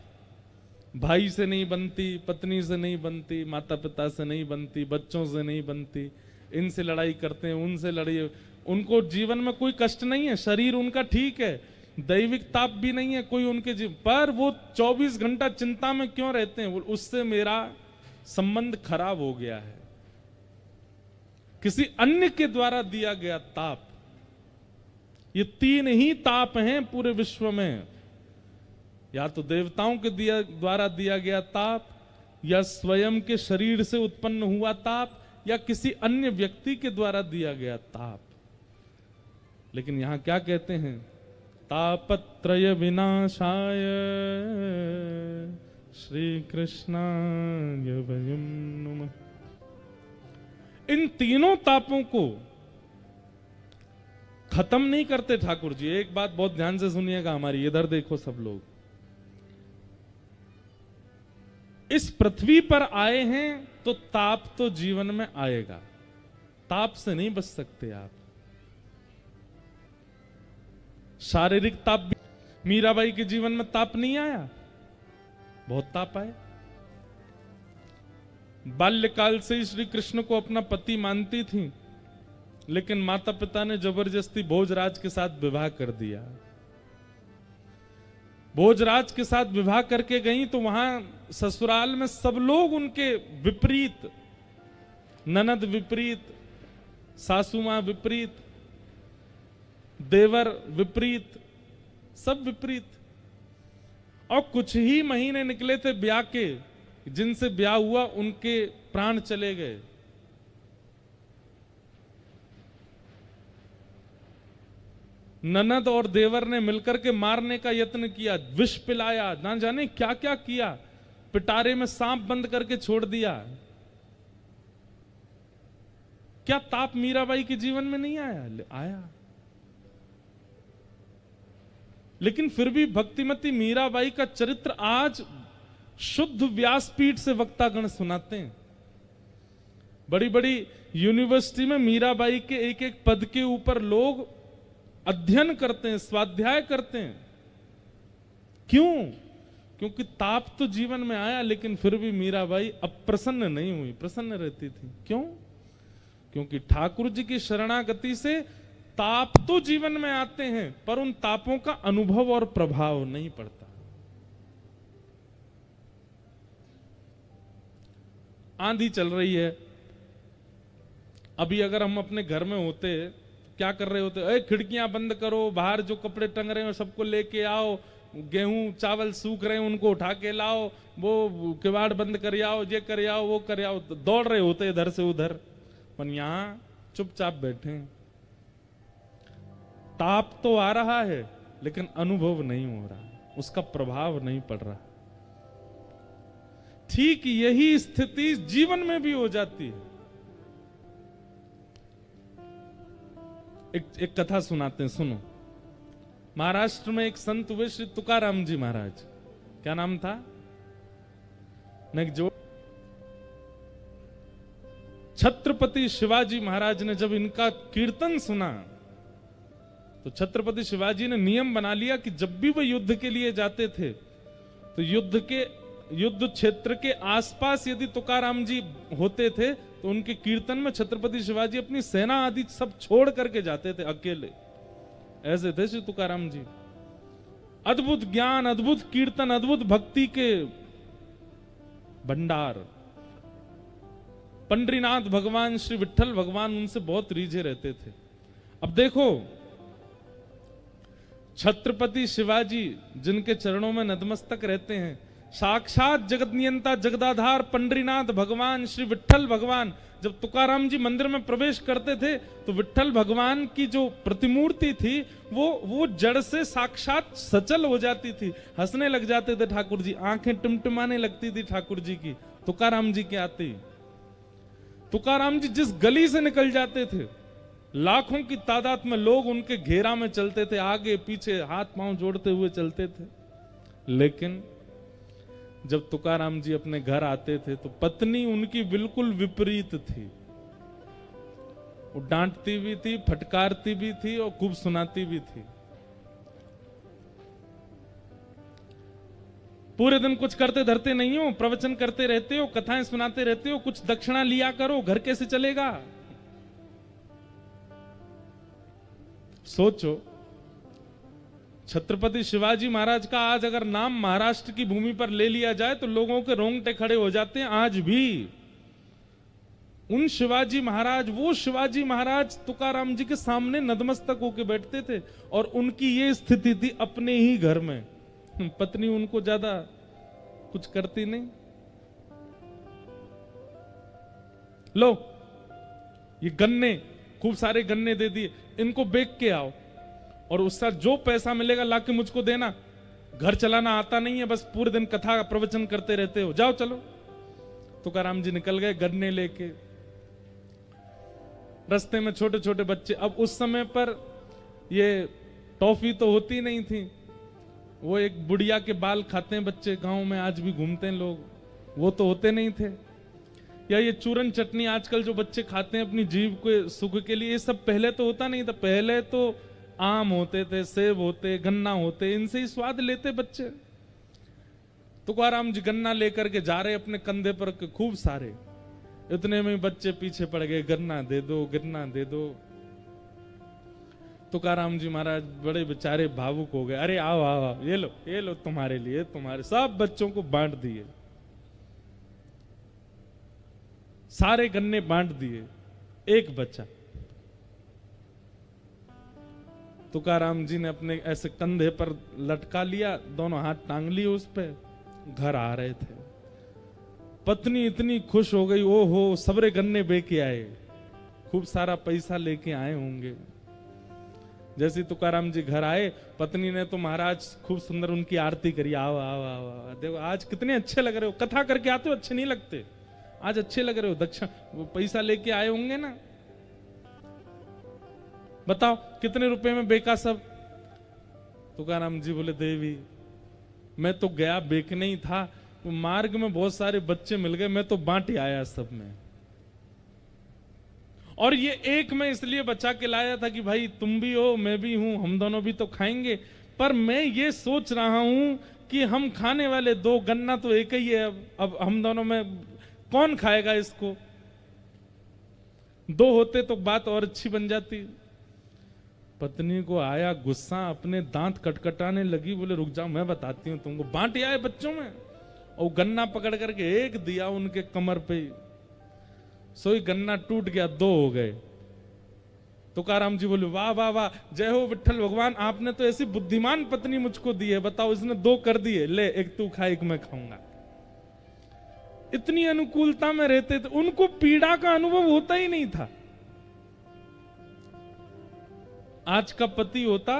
भाई से नहीं बनती, पत्नी से नहीं बनती, माता पिता से नहीं बनती, बच्चों से नहीं बनती, इनसे लड़ाई करते हैं, उनसे लड़ाई, उनको जीवन में कोई कष्ट नहीं है, शरीर उनका ठीक है, दैविक ताप भी नहीं है कोई उनके जीवन पर, वो 24 घंटा चिंता में क्यों रहते हैं? उससे मेरा संबंध खराब हो गया है। किसी अन्य के द्वारा दिया गया ताप, ये तीन ही ताप हैं पूरे विश्व में, या तो देवताओं के द्वारा दिया गया ताप, या स्वयं के शरीर से उत्पन्न हुआ ताप, या किसी अन्य व्यक्ति के द्वारा दिया गया ताप। लेकिन यहां क्या कहते हैं? तापत्रय विनाशाय श्री कृष्णाय वयं नमः। इन तीनों तापों को खत्म नहीं करते ठाकुर जी। एक बात बहुत ध्यान से सुनिएगा हमारी, इधर देखो सब लोग। इस पृथ्वी पर आए हैं तो ताप तो जीवन में आएगा, ताप से नहीं बच सकते आप। शारीरिक ताप भी, मीराबाई के जीवन में ताप नहीं आया, बहुत ताप आए। बाल्यकाल से ही श्री कृष्ण को अपना पति मानती थी, लेकिन माता पिता ने जबरदस्ती भोजराज के साथ विवाह कर दिया। भोजराज के साथ विवाह करके गई तो वहां ससुराल में सब लोग उनके विपरीत, ननद विपरीत, सासू मां विपरीत, देवर विपरीत, सब विपरीत। और कुछ ही महीने निकले थे ब्याह के, जिनसे ब्याह हुआ उनके प्राण चले गए। ननद और देवर ने मिलकर के मारने का यत्न किया, विष पिलाया, ना जाने क्या क्या किया, पिटारे में सांप बंद करके छोड़ दिया। क्या ताप मीराबाई के जीवन में नहीं आया? आया। लेकिन फिर भी भक्तिमती मीराबाई का चरित्र आज शुद्ध व्यासपीठ से वक्तागण सुनाते हैं। बड़ी बड़ी यूनिवर्सिटी में मीराबाई के एक एक पद के ऊपर लोग अध्ययन करते हैं, स्वाध्याय करते हैं। क्यों? क्योंकि ताप तो जीवन में आया, लेकिन फिर भी मीराबाई अप्रसन्न नहीं हुई, प्रसन्न रहती थी। क्यों? क्योंकि ठाकुर जी की शरणागति से ताप तो जीवन में आते हैं, पर उन तापों का अनुभव और प्रभाव नहीं पड़ता। आंधी चल रही है, अभी अगर हम अपने घर में होते, क्या कर रहे होते? अरे खिड़कियां बंद करो, बाहर जो कपड़े टंग रहे हैं सबको लेके आओ, गेहूं चावल सूख रहे हैं उनको उठा के लाओ, वो किवाड़ बंद कर आओ, ये कर आओ, वो कर आओ, तो दौड़ रहे होते इधर से उधर। पर यहां चुपचाप बैठे, ताप तो आ रहा है लेकिन अनुभव नहीं हो रहा, उसका प्रभाव नहीं पड़ रहा। ठीक यही स्थिति जीवन में भी हो जाती है। एक कथा सुनाते हैं, सुनो। महाराष्ट्र में एक संत हुए श्री तुकाराम जी महाराज। क्या नाम था? जो छत्रपति शिवाजी महाराज ने जब इनका कीर्तन सुना तो छत्रपति शिवाजी ने नियम बना लिया कि जब भी वो युद्ध के लिए जाते थे तो युद्ध क्षेत्र के आसपास यदि तुकाराम जी होते थे तो उनके कीर्तन में छत्रपति शिवाजी अपनी सेना आदि सब छोड़ करके जाते थे अकेले। ऐसे थे श्री तुकाराम जी। अद्भुत ज्ञान, अद्भुत कीर्तन, अद्भुत भक्ति के भंडार। पंडरीनाथ भगवान, श्री विठ्ठल भगवान उनसे बहुत रीझे रहते थे। अब देखो, छत्रपति शिवाजी जिनके चरणों में नतमस्तक रहते हैं, साक्षात जगत नियंता जगदाधार पंडरीनाथ भगवान श्री विट्ठल भगवान जब तुकाराम जी मंदिर में प्रवेश करते थे तो विट्ठल भगवान की जो प्रतिमूर्ति थी वो जड़ से साक्षात सचल हो जाती थी, हंसने लग जाते थे ठाकुर जी, आंखें टिमटिमाने लगती थी ठाकुर जी की तुकाराम जी के आते ही। तुकाराम जी जिस गली से निकल जाते थे लाखों की तादाद में लोग उनके घेरा में चलते थे, आगे पीछे हाथ पांव जोड़ते हुए चलते थे। लेकिन जब तुकाराम जी अपने घर आते थे तो पत्नी उनकी बिल्कुल विपरीत थी। वो डांटती भी थी, फटकारती भी थी और खूब सुनाती भी थी। पूरे दिन कुछ करते धरते नहीं हो, प्रवचन करते रहते हो, कथाएं सुनाते रहते हो, कुछ दक्षिणा लिया करो, घर कैसे चलेगा? सोचो, छत्रपति शिवाजी महाराज का आज अगर नाम महाराष्ट्र की भूमि पर ले लिया जाए तो लोगों के रोंगटे खड़े हो जाते हैं। आज भी उन शिवाजी महाराज, वो शिवाजी महाराज तुकाराम जी के सामने नतमस्तक होकर बैठते थे और उनकी ये स्थिति थी अपने ही घर में। पत्नी उनको ज्यादा कुछ करती नहीं। लो ये गन्ने, खूब सारे गन्ने दे दिए, इनको बेच के आओ और उसका जो पैसा मिलेगा लाके मुझको देना। घर चलाना आता नहीं है, बस पूरे दिन कथा प्रवचन करते रहते हो, जाओ चलो। तुकाराम जी निकल गए गन्ने लेके। रास्ते में छोटे छोटे बच्चे, अब उस समय पर ये टॉफी तो होती नहीं थी, वो एक बुढ़िया के बाल खाते हैं बच्चे, गांव में आज भी घूमते हैं लोग, वो तो होते नहीं थे। या ये चूरन चटनी आजकल जो बच्चे खाते हैं अपनी जीभ के सुख के लिए, ये सब पहले तो होता नहीं था। पहले तो आम होते थे, सेब होते, गन्ना होते, इनसे ही स्वाद लेते बच्चे। तुकाराम जी गन्ना लेकर के जा रहे अपने कंधे पर खूब सारे, इतने में बच्चे पीछे पड़ गए, गन्ना दे दो, गन्ना दे दो। तुकाराम जी महाराज बड़े बेचारे भावुक हो गए, अरे आओ आओ आओ, ये लो तुम्हारे लिए, तुम्हारे सब बच्चों को बांट दिए, सारे गन्ने बांट दिए, एक बच्चा। तुकाराम जी ने अपने ऐसे कंधे पर लटका लिया, दोनों हाथ टांग लिए उस पे, घर आ रहे थे। पत्नी इतनी खुश हो गई, ओ हो सबरे गन्ने बेके आए, खूब सारा पैसा लेके आए होंगे। जैसे तुकाराम जी घर आए, पत्नी ने तो महाराज खूब सुंदर उनकी आरती करी, आओ आओ आओ आओ, देखो आज कितने अच्छे लग रहे हो, कथा करके आते हो अच्छे नहीं लगते, आज अच्छे लग रहे हो, दक्षिण पैसा लेके आए होंगे ना, बताओ कितने रुपए में बेका सब? तुकाराम जी बोले, देवी मैं तो गया बेचने ही था, तो मार्ग में बहुत सारे बच्चे मिल गए, मैं तो बांटे आया सब में, और ये एक मैं इसलिए बचा के लाया था कि भाई तुम भी हो मैं भी हूं, हम दोनों भी तो खाएंगे। पर मैं ये सोच रहा हूं कि हम खाने वाले दो, गन्ना तो एक ही है, अब हम दोनों में कौन खाएगा इसको? दो होते तो बात और अच्छी बन जाती। पत्नी को आया गुस्सा, अपने दांत कटकटाने लगी, बोले रुक जाओ मैं बताती हूँ तुमको। बांटे आए बच्चों में और गन्ना पकड़ करके एक दिया उनके कमर पे, सोई गन्ना टूट गया, दो हो गए। तुकाराम जी बोले, वाह वाह वाह, जय हो विट्ठल भगवान, आपने तो ऐसी बुद्धिमान पत्नी मुझको दी है, बताओ इसने दो कर दिए, ले एक तू खा एक मैं खाऊंगा। इतनी अनुकूलता में रहते थे, उनको पीड़ा का अनुभव होता ही नहीं था। आज का पति होता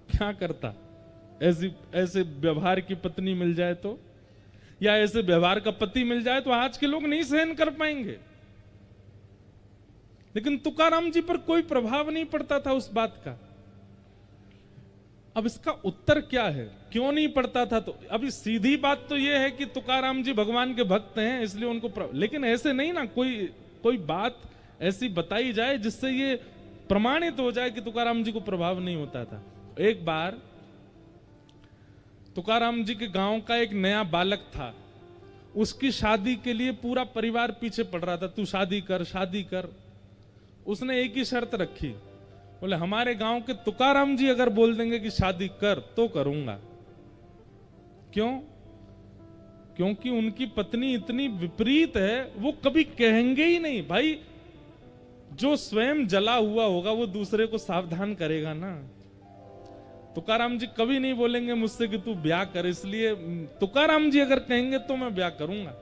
क्या करता? ऐसे व्यवहार की पत्नी मिल जाए तो, या ऐसे व्यवहार का पति मिल जाए तो आज के लोग नहीं सहन कर पाएंगे। लेकिन तुकाराम जी पर कोई प्रभाव नहीं पड़ता था उस बात का। अब इसका उत्तर क्या है, क्यों नहीं पड़ता था? तो अभी सीधी बात तो यह है कि तुकाराम जी भगवान के भक्त हैं इसलिए उनको लेकिन ऐसे नहीं ना, कोई बात ऐसी बताई जाए जिससे ये प्रमाणित हो जाए कि तुकाराम जी को प्रभाव नहीं होता था। एक बार तुकाराम जी के गांव का एक नया बालक था, उसकी शादी के लिए पूरा परिवार पीछे पड़ रहा था, तू शादी कर शादी कर। उसने एक ही शर्त रखी, बोले हमारे गांव के तुकाराम जी अगर बोल देंगे कि शादी कर तो करूंगा। क्यों? क्योंकि उनकी पत्नी इतनी विपरीत है, वो कभी कहेंगे ही नहीं। भाई जो स्वयं जला हुआ होगा वो दूसरे को सावधान करेगा ना। तुकाराम जी कभी नहीं बोलेंगे मुझसे कि तू ब्याह कर, इसलिए तुकाराम जी अगर कहेंगे तो मैं ब्याह करूंगा।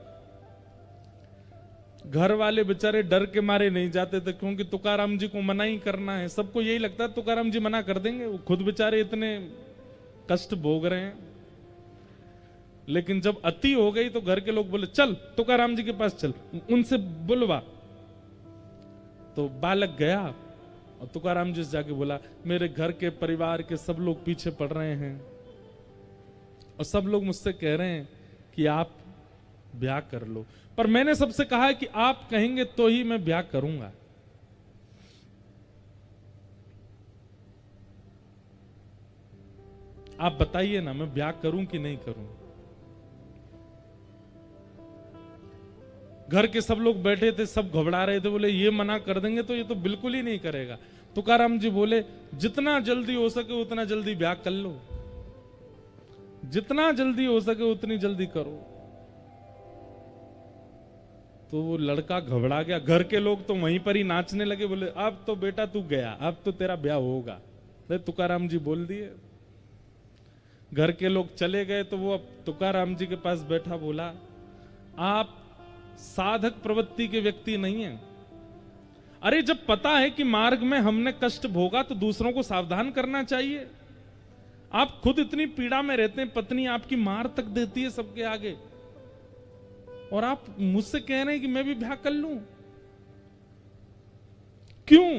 घर वाले बेचारे डर के मारे नहीं जाते थे, क्योंकि तुकाराम जी को मना ही करना है। सबको यही लगता है तुकाराम जी मना कर देंगे, वो खुद बेचारे इतने कष्ट भोग रहे हैं। लेकिन जब अति हो गई तो घर के लोग बोले चल तुकाराम जी के पास चल, उनसे बुलवा। तो बालक गया और तुकाराम जी से जाके बोला मेरे घर के परिवार के सब लोग पीछे पड़ रहे हैं और सब लोग मुझसे कह रहे हैं कि आप ब्याह कर लो, पर मैंने सबसे कहा है कि आप कहेंगे तो ही मैं ब्याह करूंगा। आप बताइए ना, मैं ब्याह करूं कि नहीं करूं। घर के सब लोग बैठे थे, सब घबरा रहे थे, बोले ये मना कर देंगे तो ये तो बिल्कुल ही नहीं करेगा। तुकाराम जी बोले जितना जल्दी हो सके उतना जल्दी ब्याह कर लो, जितना जल्दी हो सके उतनी जल्दी करो। तो वो लड़का घबरा गया। घर के लोग तो वहीं पर ही नाचने लगे, बोले अब तो बेटा तू गया, अब तो तेरा ब्याह होगा। तुकाराम जी बोल दिए। घर के लोग चले गए तो वो अब तुकाराम जी के पास बैठा, बोला आप साधक प्रवृत्ति के व्यक्ति नहीं है। अरे जब पता है कि मार्ग में हमने कष्ट भोगा तो दूसरों को सावधान करना चाहिए। आप खुद इतनी पीड़ा में रहते हैं, पत्नी आपकी मार तक देती है सबके आगे, और आप मुझसे कह रहे हैं कि मैं भी ब्याह कर लूं, क्यों?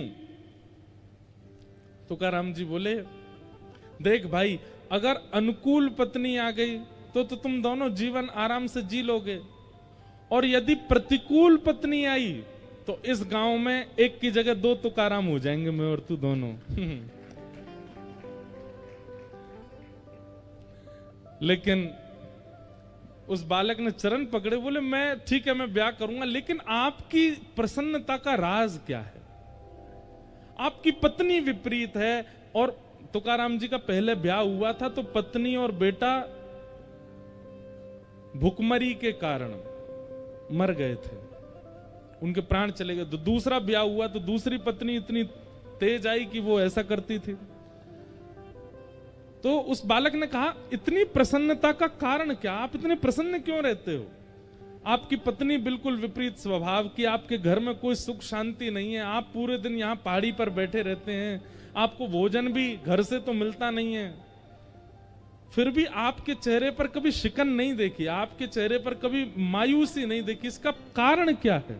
तुकाराम जी बोले देख भाई, अगर अनुकूल पत्नी आ गई तो तुम दोनों जीवन आराम से जी लोगे, और यदि प्रतिकूल पत्नी आई तो इस गांव में एक की जगह दो तुकाराम हो जाएंगे, मैं और तू दोनों। लेकिन उस बालक ने चरण पकड़े, बोले मैं ठीक है मैं ब्याह करूंगा, लेकिन आपकी प्रसन्नता का राज क्या है? आपकी पत्नी विपरीत है। और तुकाराम जी का पहले ब्याह हुआ था तो पत्नी और बेटा भुखमरी के कारण मर गए थे, उनके प्राण चले गए। तो दूसरा ब्याह हुआ तो दूसरी पत्नी इतनी तेज आई कि वो ऐसा करती थी। तो उस बालक ने कहा इतनी प्रसन्नता का कारण क्या? आप इतने प्रसन्न क्यों रहते हो? आपकी पत्नी बिल्कुल विपरीत स्वभाव की, आपके घर में कोई सुख शांति नहीं है, आप पूरे दिन यहाँ पहाड़ी पर बैठे रहते हैं, आपको भोजन भी घर से तो मिलता नहीं है, फिर भी आपके चेहरे पर कभी शिकन नहीं देखी, आपके चेहरे पर कभी मायूसी नहीं देखी, इसका कारण क्या है?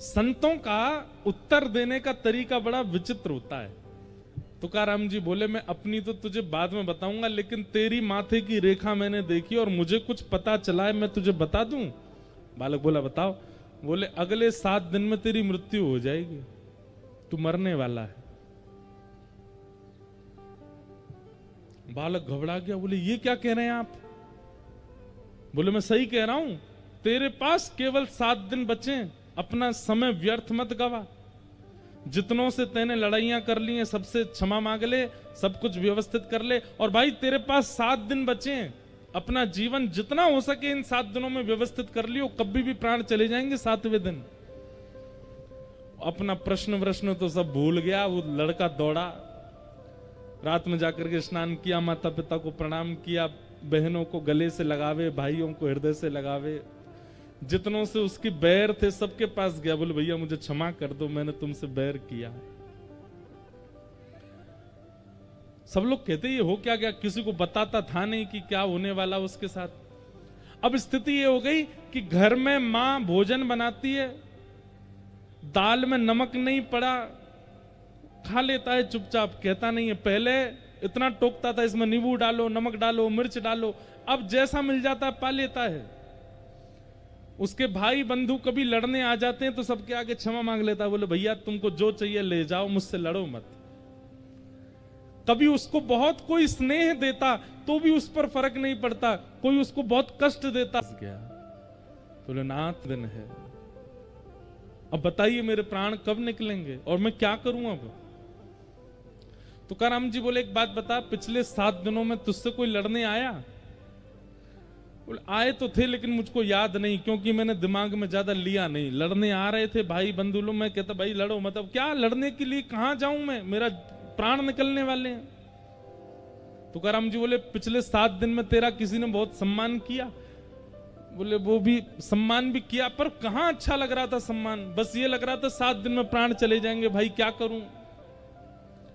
संतों का उत्तर देने का तरीका बड़ा विचित्र होता है। तुकाराम जी बोले मैं अपनी तो तुझे बाद में बताऊंगा, लेकिन तेरी माथे की रेखा मैंने देखी और मुझे कुछ पता चला है, मैं तुझे बता दूं। बालक बोला बताओ। बोले अगले 7 दिन में तेरी मृत्यु हो जाएगी, तू मरने वाला है। बालक घबरा गया, बोले ये क्या कह रहे हैं आप? बोले मैं सही कह रहा हूं, तेरे पास केवल 7 दिन बचे, अपना समय व्यर्थ मत गवा। जितनों से तेने लड़ाइयां कर ली हैं सबसे क्षमा मांग ले, सब कुछ व्यवस्थित कर ले, और भाई तेरे पास 7 दिन बचे हैं, अपना जीवन जितना हो सके इन 7 दिनों में व्यवस्थित कर लियो, कभी भी प्राण चले जाएंगे 7वें दिन। अपना प्रश्न तो सब भूल गया। वो लड़का दौड़ा, रात में जाकर के स्नान किया, माता पिता को प्रणाम किया, बहनों को गले से लगावे, भाइयों को हृदय से लगावे, जितनों से उसकी बैर थे सबके पास गया। बोले भैया मुझे क्षमा कर दो, मैंने तुमसे बैर किया। सब लोग कहते ये हो क्या गया, किसी को बताता था नहीं कि क्या होने वाला उसके साथ। अब स्थिति ये हो गई कि घर में मां भोजन बनाती है, दाल में नमक नहीं पड़ा, खा लेता है चुपचाप, कहता नहीं है। पहले इतना टोकता था इसमें नींबू डालो, नमक डालो, मिर्च डालो, अब जैसा मिल जाता है पा लेता है। उसके भाई बंधु कभी लड़ने आ जाते हैं तो सबके आगे क्षमा मांग लेता है, बोले भैया तुमको जो चाहिए ले जाओ, मुझसे लड़ो मत। कभी उसको बहुत कोई स्नेह देता तो भी उस पर फर्क नहीं पड़ता, कोई उसको बहुत कष्ट देता गया, बोले नाथ दिन है, अब बताइए मेरे प्राण कब निकलेंगे और मैं क्या करूं अब? तुकाराम जी बोले एक बात बता, पिछले 7 दिनों में तुझसे कोई लड़ने आया? बोले आए तो थे लेकिन मुझको याद नहीं, क्योंकि मैंने दिमाग में ज्यादा लिया नहीं। लड़ने आ रहे थे भाई बंधु लोग, मैं कहता भाई लड़ो, मतलब क्या लड़ने के लिए, कहां जाऊं मैं, मेरा प्राण निकलने वाले हैं। तुकाराम जी बोले पिछले 7 दिन में तेरा किसी ने बहुत सम्मान किया। बोले वो भी सम्मान भी किया, पर कहां अच्छा लग रहा था सम्मान, बस ये लग रहा था 7 दिन में प्राण चले जाएंगे, भाई क्या करूं।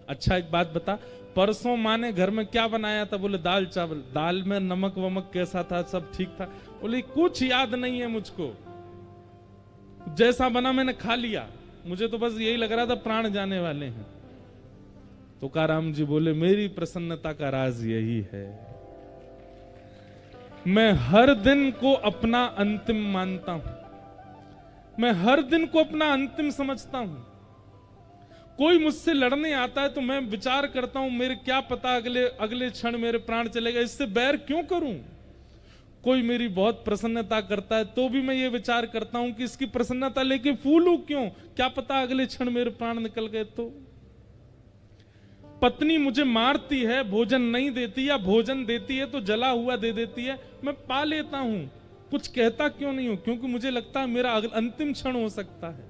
अच्छा एक बात बता, परसों माँ ने घर में क्या बनाया था। बोले दाल चावल। दाल में नमक वमक कैसा था, सब ठीक था। बोले कुछ याद नहीं है मुझको, जैसा बना मैंने खा लिया, मुझे तो बस यही लग रहा था प्राण जाने वाले हैं। तुकाराम जी बोले मेरी प्रसन्नता का राज यही है, मैं हर दिन को अपना अंतिम मानता हूं, मैं हर दिन को अपना अंतिम समझता हूं। कोई मुझसे लड़ने आता है तो मैं विचार करता हूं मेरे क्या पता अगले क्षण मेरे प्राण चलेगा, इससे बैर क्यों करूं। कोई मेरी बहुत प्रसन्नता करता है तो भी मैं ये विचार करता हूं कि इसकी प्रसन्नता लेके फूलूं क्यों, क्या पता अगले क्षण मेरे प्राण निकल गए तो। पत्नी मुझे मारती है, भोजन नहीं देती, या भोजन देती है तो जला हुआ दे देती है, मैं पा लेता हूं, कुछ कहता क्यों नहीं हूं, क्योंकि मुझे लगता है मेरा अंतिम क्षण हो सकता है,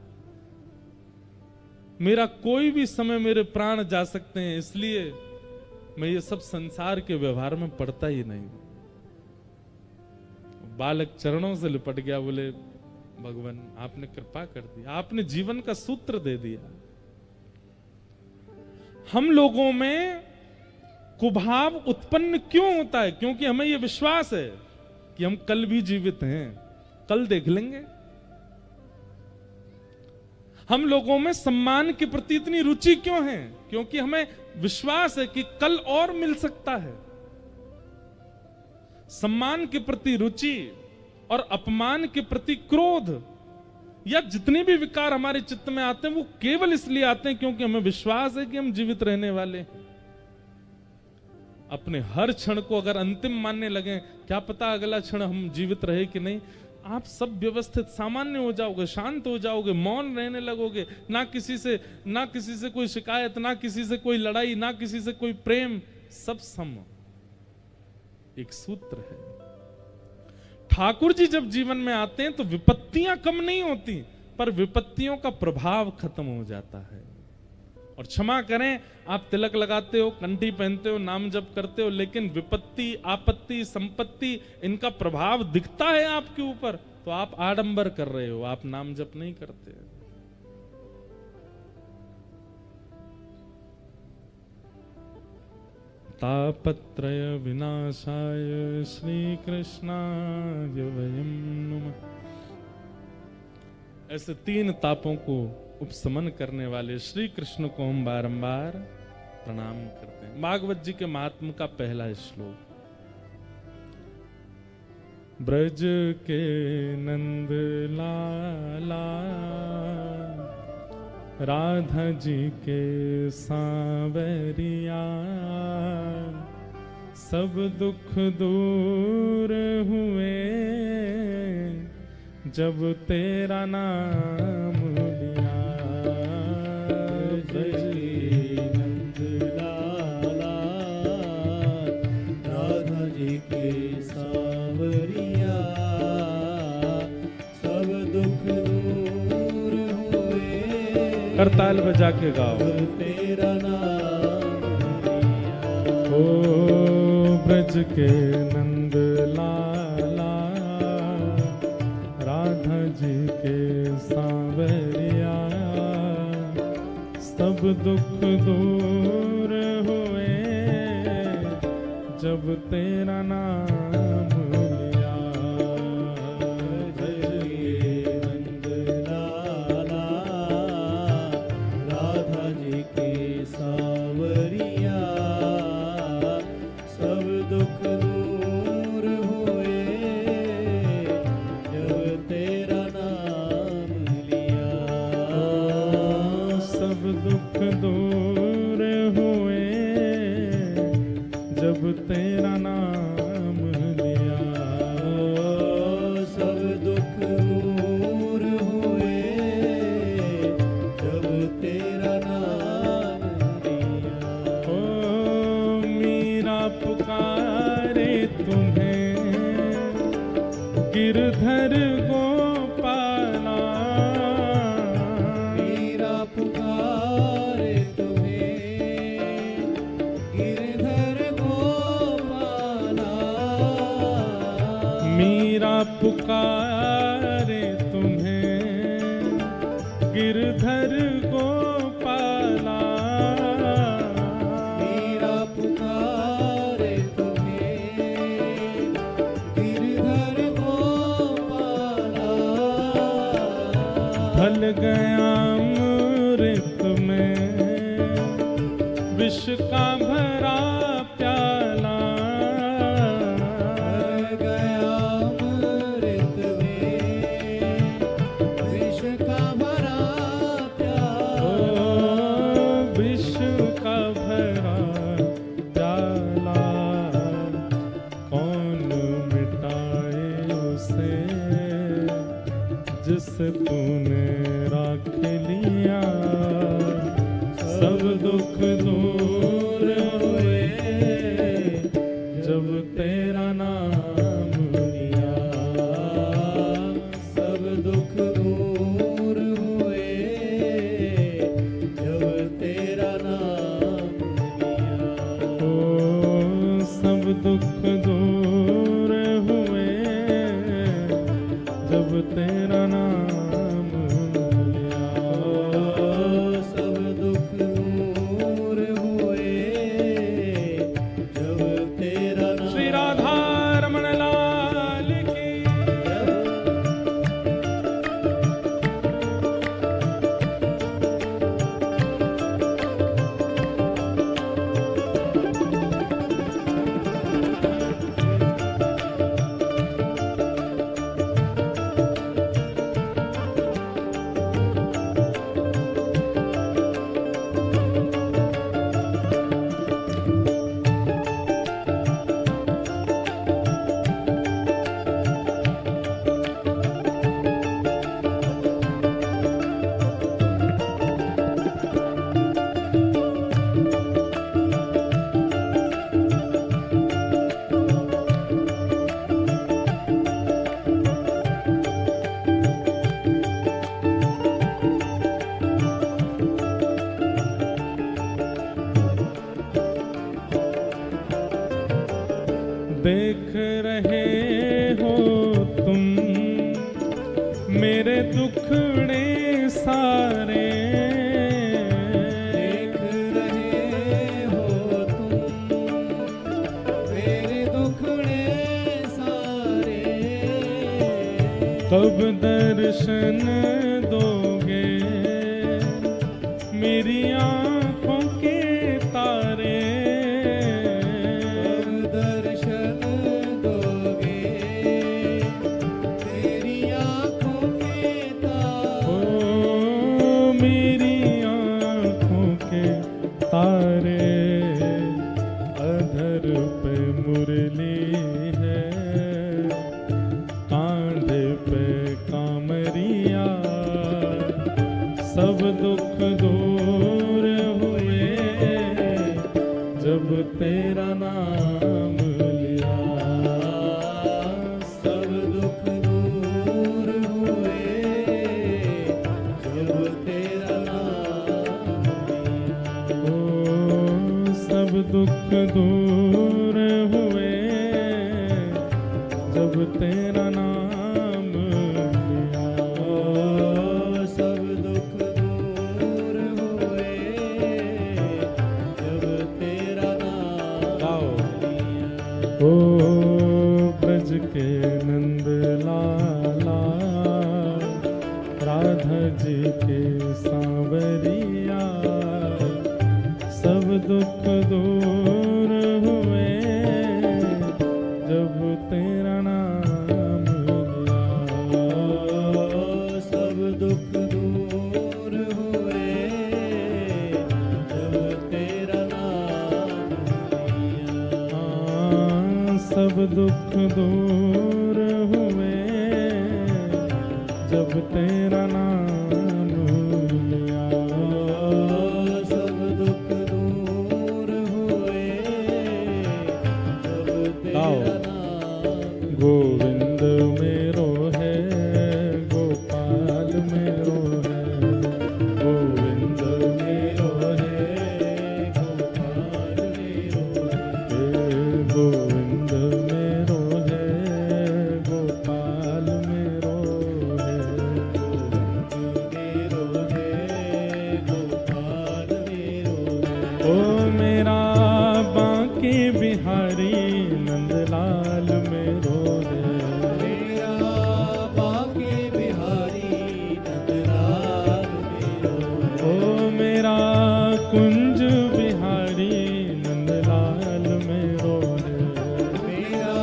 मेरा कोई भी समय मेरे प्राण जा सकते हैं, इसलिए मैं ये सब संसार के व्यवहार में पड़ता ही नहीं। बालक चरणों से लिपट गया, बोले भगवान आपने कृपा कर दी, आपने जीवन का सूत्र दे दिया। हम लोगों में कुभाव उत्पन्न क्यों होता है, क्योंकि हमें यह विश्वास है कि हम कल भी जीवित हैं, कल देख लेंगे। हम लोगों में सम्मान के प्रति इतनी रुचि क्यों है, क्योंकि हमें विश्वास है कि कल और मिल सकता है। सम्मान के प्रति रुचि और अपमान के प्रति क्रोध, या जितने भी विकार हमारे चित्त में आते हैं वो केवल इसलिए आते हैं क्योंकि हमें विश्वास है कि हम जीवित रहने वाले हैं। अपने हर क्षण को अगर अंतिम मानने लगे, क्या पता अगला क्षण हम जीवित रहे कि नहीं, आप सब व्यवस्थित सामान्य हो जाओगे, शांत हो जाओगे, मौन रहने लगोगे, ना किसी से कोई शिकायत, ना किसी से कोई लड़ाई, ना किसी से कोई प्रेम, सब सम। एक सूत्र है। ठाकुर जी जब जीवन में आते हैं तो विपत्तियां कम नहीं होती, पर विपत्तियों का प्रभाव खत्म हो जाता है। और क्षमा करें, आप तिलक लगाते हो, कंठी पहनते हो, नाम जप करते हो, लेकिन विपत्ति, आपत्ति, संपत्ति, इनका प्रभाव दिखता है आपके ऊपर, तो आप आडंबर कर रहे हो, आप नाम जप नहीं करते। तापत्रय विनाशाय श्री कृष्णाय वयं नमः। ऐसे 3 तापों को उपशमन करने वाले श्री कृष्ण को हम बारंबार प्रणाम करते हैं। भागवत जी के महात्म का पहला श्लोक। ब्रज के नंद लाला राधा जी के सांवरिया, सब दुख दूर हुए जब तेरा नाम लिया। ब्रज के नंद लाला राधा जी के सांवरिया, सब दुख दूर हुए। करताल बजा के गाओ। तेरा नाम लिया। ओ ब्रज के नंद लाला राधा जी के सांवरिया, सब दुख दूर हुए जब तेरा नाम लिया। ब्रज के नंद लाला राधा जी के सांवरिया, सब दुख दूर हुए जब तेरा नाम लिया। सब दुख दूर हुए जब तेरा नाम लिया। सब दुख दूर हुए जब तेरा नाम लिया। ओ मीरा पुकारे तुम्हें, गिरधर गोपाला,
मीरा पुकारे तुम्हें गिरधर गोपाला,
मीरा पुकारे तुम्हें गिरधर गोपाला,
मीरा पुकारे तुम्हें गिरधर गोपाला,
ढल गया अमृत में विष का भरा प्याला,
भर गया अमृत में विष का भरा प्याला,
विष का भरा प्याला, कौन मिटाए उसे जिसे तूने राख लिया, सब दुख दूर हुए जब तेरा नाम लिया,
सब दुख दूर हुए जब तेरा नाम लिया,
ओ सब दुख दूर हुए जब तेरा नाम लिया,
सब दुख दूर हुए जब तेरा नाम
श्री राधा रमण लाल की देख रहे हो तुम मेरे दुखड़े सारे,
देख रहे हो तुम मेरे दुखड़े सारे,
कब दर्शन दोगे मेरी आँखों के तारे,
दर्शन दोगे तेरी आँखों के तारे,
ओ मेरी आँखों के तारे, अधर पे मुरली है कांधे पे कामरिया, सब दुख दूर हुए जब तेरा नाम लिया,
सब दुख दूर हुए जब तेरा नाम लिया,
ओ सब दुख दूर हुए जब तेरा नाम लिया,
सब दुख दूर हुए जब तेरा नाम लिया,
ओ ब्रज के नंद लाला राधा जी के सांवरिया, सब दुख दूर हुए जब तेरा नाम लिया,
सब दुख दूर हुए जब तेरा नाम लिया,
हाँ, सब दुख दूर हुए जब तेरा नाम लिया,
सब दुख दूर हुए जब तेरा नाम,
गोविंद मेरो बिहारी नंदलाल मेरो रे।
मेरा बाके बिहारी नंदलाल मेरो
ओ मेरा कुंज बिहारी नंदलाल मेरो रे।
मेरा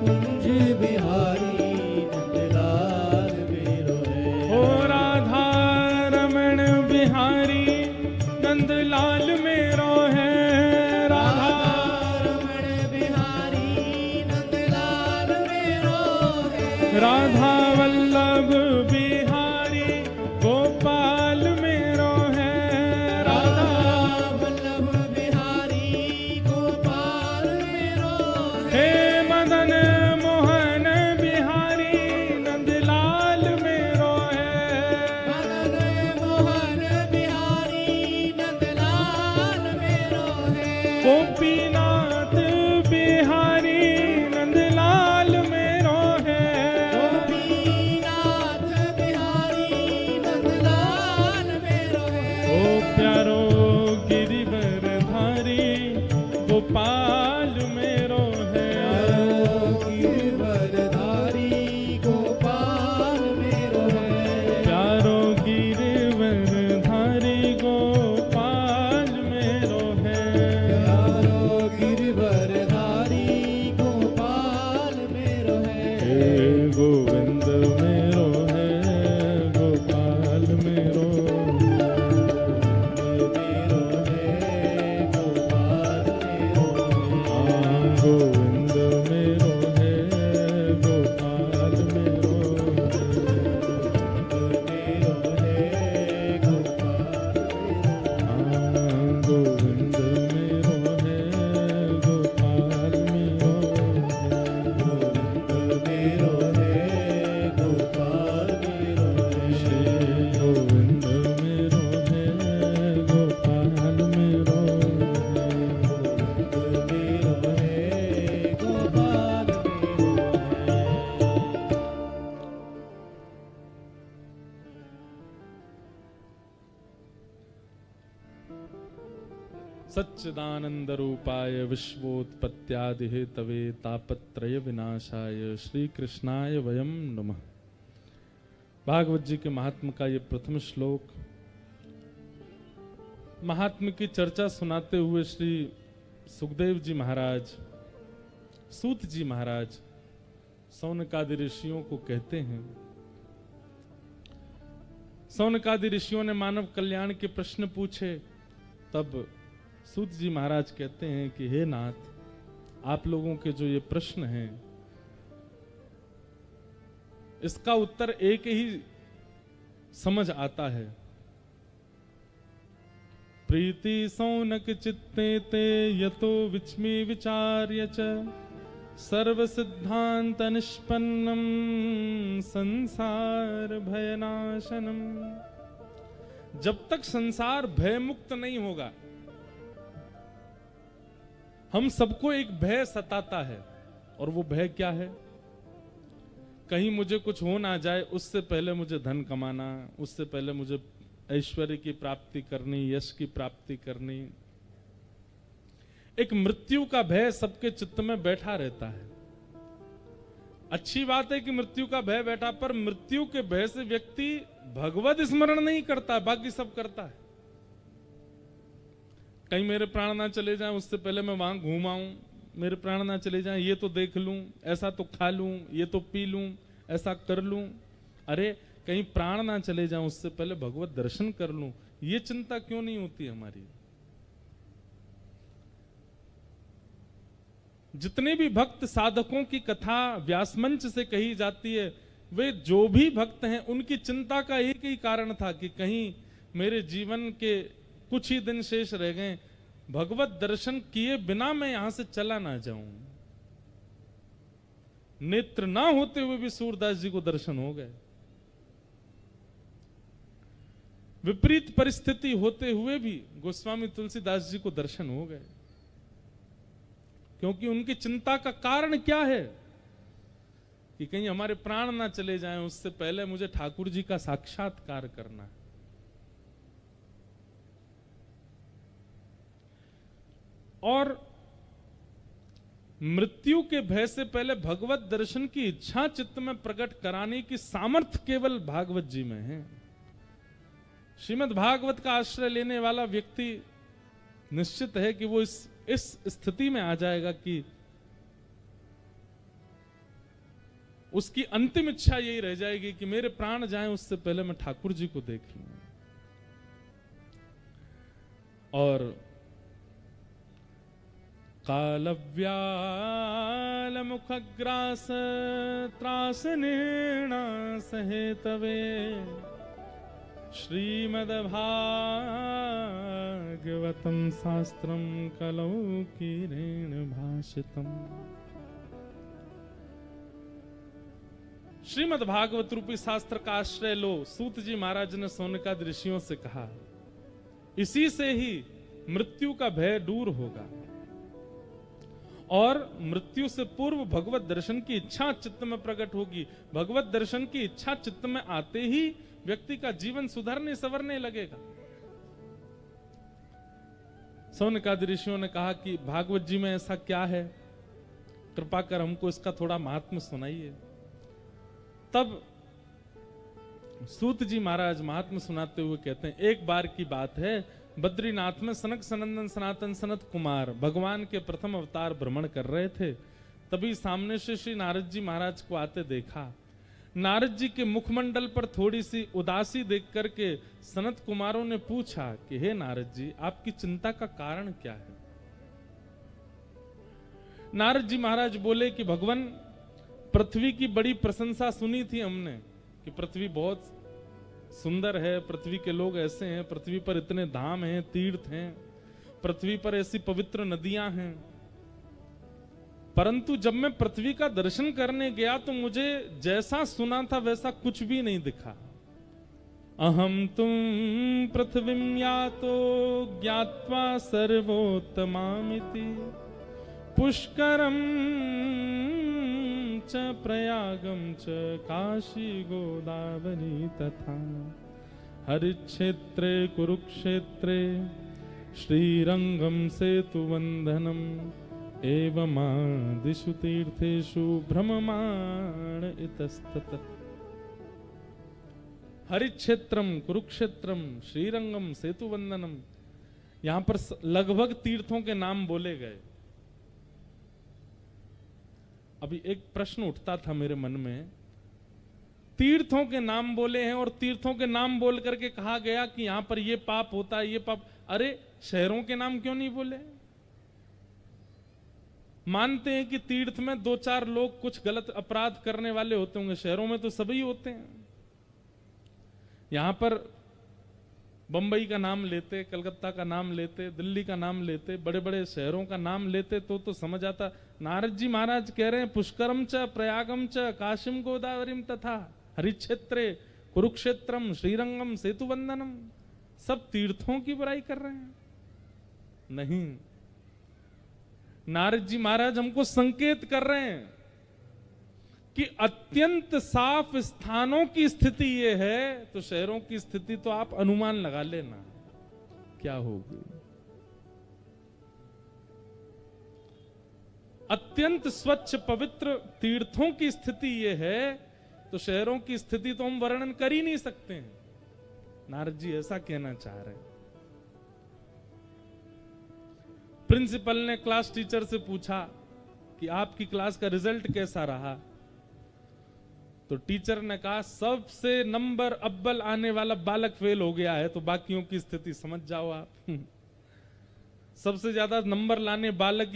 कुंज बिहारी नंदलाल मेरो है।
ओ राधा रमण बिहारी नंदलाल मेरो है। राधा
रमण बिहारी नंदलाल मेरो है।
राधा वल्लभ बिहारी गोपाल मेरो है। राधा
वल्लभ बिहारी गोपाल मेरो
हे मदन मोहन बिहारी नंदलाल मेरो है।
मदन मोहन बिहारी नंदलाल मेरो है।
गोपीनाथ बिहारी नंदलाल मेरो है।
गोपीनाथ बिहारी नंदलाल मेरो है।
ओ प्यारो गिरिवरधारी गोपाल मेरो है।
गिरवरधारी गोपाल मेरो है।
प्यारो गिरिवरधारी गोपाल मेरो है।
प्यारो गिरवरधारी गोपाल मेरो है।
हे गोविंद मेरो है गोपाल मेरो।
मेरो है गोपाल मेरो है।
गोविंद मेरो है गोपाल मेरो।
मेरो है गोपाल
गोविंद मेरो है गोपाल मेरो।
मेरो है गोपाल मेरो है।
श्री गोविंद मेरो है गोपाल मेरो।
मेरो है गोपाल मेरो है।
सच्चिदानंद रूपाय विश्वोत्पत्त्यादि हेतवे तापत्रय विनाशाय श्री कृष्णाय वयम नमः। भागवत जी के महात्म का ये प्रथम श्लोक महात्म की चर्चा सुनाते हुए श्री सुखदेव जी महाराज, सूत जी महाराज सौनकादि ऋषियों को कहते हैं। सौनकादि ऋषियों ने मानव कल्याण के प्रश्न पूछे, तब सूत जी महाराज कहते हैं कि हे नाथ, आप लोगों के जो ये प्रश्न हैं इसका उत्तर एक ही समझ आता है। प्रीति सौनक चित्ते ते यतो विच्मी विचार्य च सर्व सिद्धांत निष्पन्नम संसार भयनाशनम। जब तक संसार भय मुक्त नहीं होगा, हम सबको एक भय सताता है। और वो भय क्या है? कहीं मुझे कुछ हो ना जाए, उससे पहले मुझे धन कमाना, उससे पहले मुझे ऐश्वर्य की प्राप्ति करनी, यश की प्राप्ति करनी। एक मृत्यु का भय सबके चित्त में बैठा रहता है। अच्छी बात है कि मृत्यु का भय बैठा, पर मृत्यु के भय से व्यक्ति भगवत स्मरण नहीं करता, बाकी सब करता है। कहीं मेरे प्राण ना चले जाएं, उससे पहले मैं वहां घूम आऊं। मेरे प्राण ना चले जाएं, ये तो देख लूं, ऐसा तो खा लूं, ये तो पी लूं, ऐसा कर लूं। अरे कहीं प्राण ना चले जाएं, उससे पहले भगवत दर्शन कर लूं। ये चिंता क्यों नहीं होती हमारी? जितने भी भक्त साधकों की कथा व्यासमंच से कही जाती है, वे जो भी भक्त हैं उनकी चिंता का एक ही कारण था कि कहीं मेरे जीवन के कुछ ही दिन शेष रह गए, भगवत दर्शन किए बिना मैं यहां से चला ना जाऊं। नेत्र ना होते हुए भी सूरदास जी को दर्शन हो गए। विपरीत परिस्थिति होते हुए भी गोस्वामी तुलसीदास जी को दर्शन हो गए, क्योंकि उनकी चिंता का कारण क्या है कि कहीं हमारे प्राण ना चले जाएं, उससे पहले मुझे ठाकुर जी का साक्षात्कार करना है। और मृत्यु के भय से पहले भगवत दर्शन की इच्छा चित्त में प्रकट कराने की सामर्थ्य केवल भागवत जी में है। श्रीमद् भागवत का आश्रय लेने वाला व्यक्ति निश्चित है कि वो इस स्थिति में आ जाएगा कि उसकी अंतिम इच्छा यही रह जाएगी कि मेरे प्राण जाएं उससे पहले मैं ठाकुर जी को देख लूं। और कालव्याल मुखग्रास त्रास निर्णा सहेतवे श्रीमद्भागवतं शास्त्रं कलौ कीरेण भाषितम्। श्रीमद् भागवत रूपी शास्त्र का आश्रय लो, सूत जी महाराज ने सौनकादि ऋषियों से कहा। इसी से ही मृत्यु का भय दूर होगा और मृत्यु से पूर्व भगवत दर्शन की इच्छा चित्त में प्रकट होगी। भगवत दर्शन की इच्छा चित्त में आते ही व्यक्ति का जीवन सुधरने संवरने लगेगा। सौनकादि ऋषियों ने कहा कि भागवत जी में ऐसा क्या है, कृपा कर हमको इसका थोड़ा महात्म्य सुनाइए। तब सूत जी महाराज महात्म्य सुनाते हुए कहते हैं, एक बार की बात है, बद्रीनाथ में सनक सनंदन सनातन सनत कुमार भगवान के प्रथम अवतार भ्रमण कर रहे थे। तभी सामने से श्री नारद जी महाराज को आते देखा। नारद जी के मुखमंडल पर थोड़ी सी उदासी देख करके सनत कुमारों ने पूछा कि हे नारद जी, आपकी चिंता का कारण क्या है? नारद जी महाराज बोले कि भगवान, पृथ्वी की बड़ी प्रशंसा सुनी थी हमने कि पृथ्वी बहुत सुंदर है, पृथ्वी के लोग ऐसे हैं, पृथ्वी पर इतने धाम हैं, तीर्थ हैं, पृथ्वी पर ऐसी पवित्र नदियां हैं। परंतु जब मैं पृथ्वी का दर्शन करने गया तो मुझे जैसा सुना था वैसा कुछ भी नहीं दिखा। अहम तुम पृथ्वीं यातो ज्ञात्वा सर्वोत्तमामिति पुष्करम च प्रयागम च काशी गोदावरी तथा हरिक्षेत्रे कुरुक्षेत्रे श्रीरंगम सेतुवंदनम एवमादिषु तीर्थेषु भ्रममाण इतस्ततः। हरिक्षेत्रम कुरुक्षेत्रम श्रीरंगम सेतुवंदनम, यहां पर लगभग तीर्थों के नाम बोले गए। अभी एक प्रश्न उठता था मेरे मन में, तीर्थों के नाम बोले हैं और तीर्थों के नाम बोल करके कहा गया कि यहां पर ये पाप होता है, ये पाप। अरे शहरों के नाम क्यों नहीं बोले? मानते हैं कि तीर्थ में दो चार लोग कुछ गलत अपराध करने वाले होते होंगे, शहरों में तो सभी होते हैं। यहां पर बंबई का नाम लेते, कलकत्ता का नाम लेते, दिल्ली का नाम लेते, बड़े बड़े शहरों का नाम लेते तो समझ आता। नारद जी महाराज कह रहे हैं पुष्करम च प्रयागम च काशीम गोदावरीम तथा हरिक्षेत्रे कुरुक्षेत्रम श्रीरंगम सेतुवंदनम, सब तीर्थों की बुराई कर रहे हैं? नहीं, नारद जी महाराज हमको संकेत कर रहे हैं कि अत्यंत साफ स्थानों की स्थिति ये है, तो शहरों की स्थिति तो आप अनुमान लगा लेना क्या होगी। अत्यंत स्वच्छ पवित्र तीर्थों की स्थिति ये है, तो शहरों की स्थिति तो हम वर्णन कर ही नहीं सकते हैं। नारद जी ऐसा कहना चाह रहे हैं। प्रिंसिपल ने क्लास टीचर से पूछा कि आपकी क्लास का रिजल्ट कैसा रहा? तो टीचर ने कहा सबसे नंबर अव्वल आने वाला बालक फेल हो गया है, तो बाकियों की स्थिति समझ जाओ आप। सबसे ज्यादा नंबर लाने बालक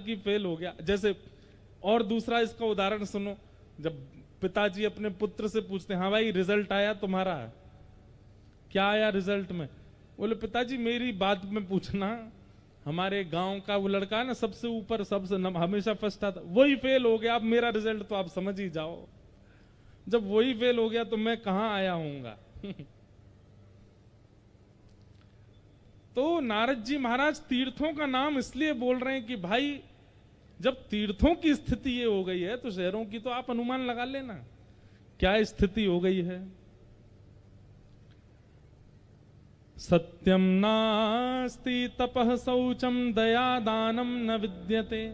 ही फेल हो गया। जैसे और दूसरा इसका उदाहरण सुनो, जब पिताजी अपने पुत्र से पूछते हैं, हाँ भाई रिजल्ट आया तुम्हारा, क्या आया रिजल्ट में? बोले पिताजी मेरी बात में पूछना, हमारे गांव का वो लड़का है ना सबसे ऊपर हमेशा फर्स्ट आता, वही फेल हो गया, अब मेरा रिजल्ट तो आप समझ ही जाओ। जब वही फेल हो गया तो मैं कहां आया हूंगा। तो नारद जी महाराज तीर्थों का नाम इसलिए बोल रहे हैं कि भाई जब तीर्थों की स्थिति ये हो गई है तो शहरों की तो आप अनुमान लगा लेना क्या स्थिति हो गई है। सत्यम नास्ति तपः शौचम दया दानम न विद्यते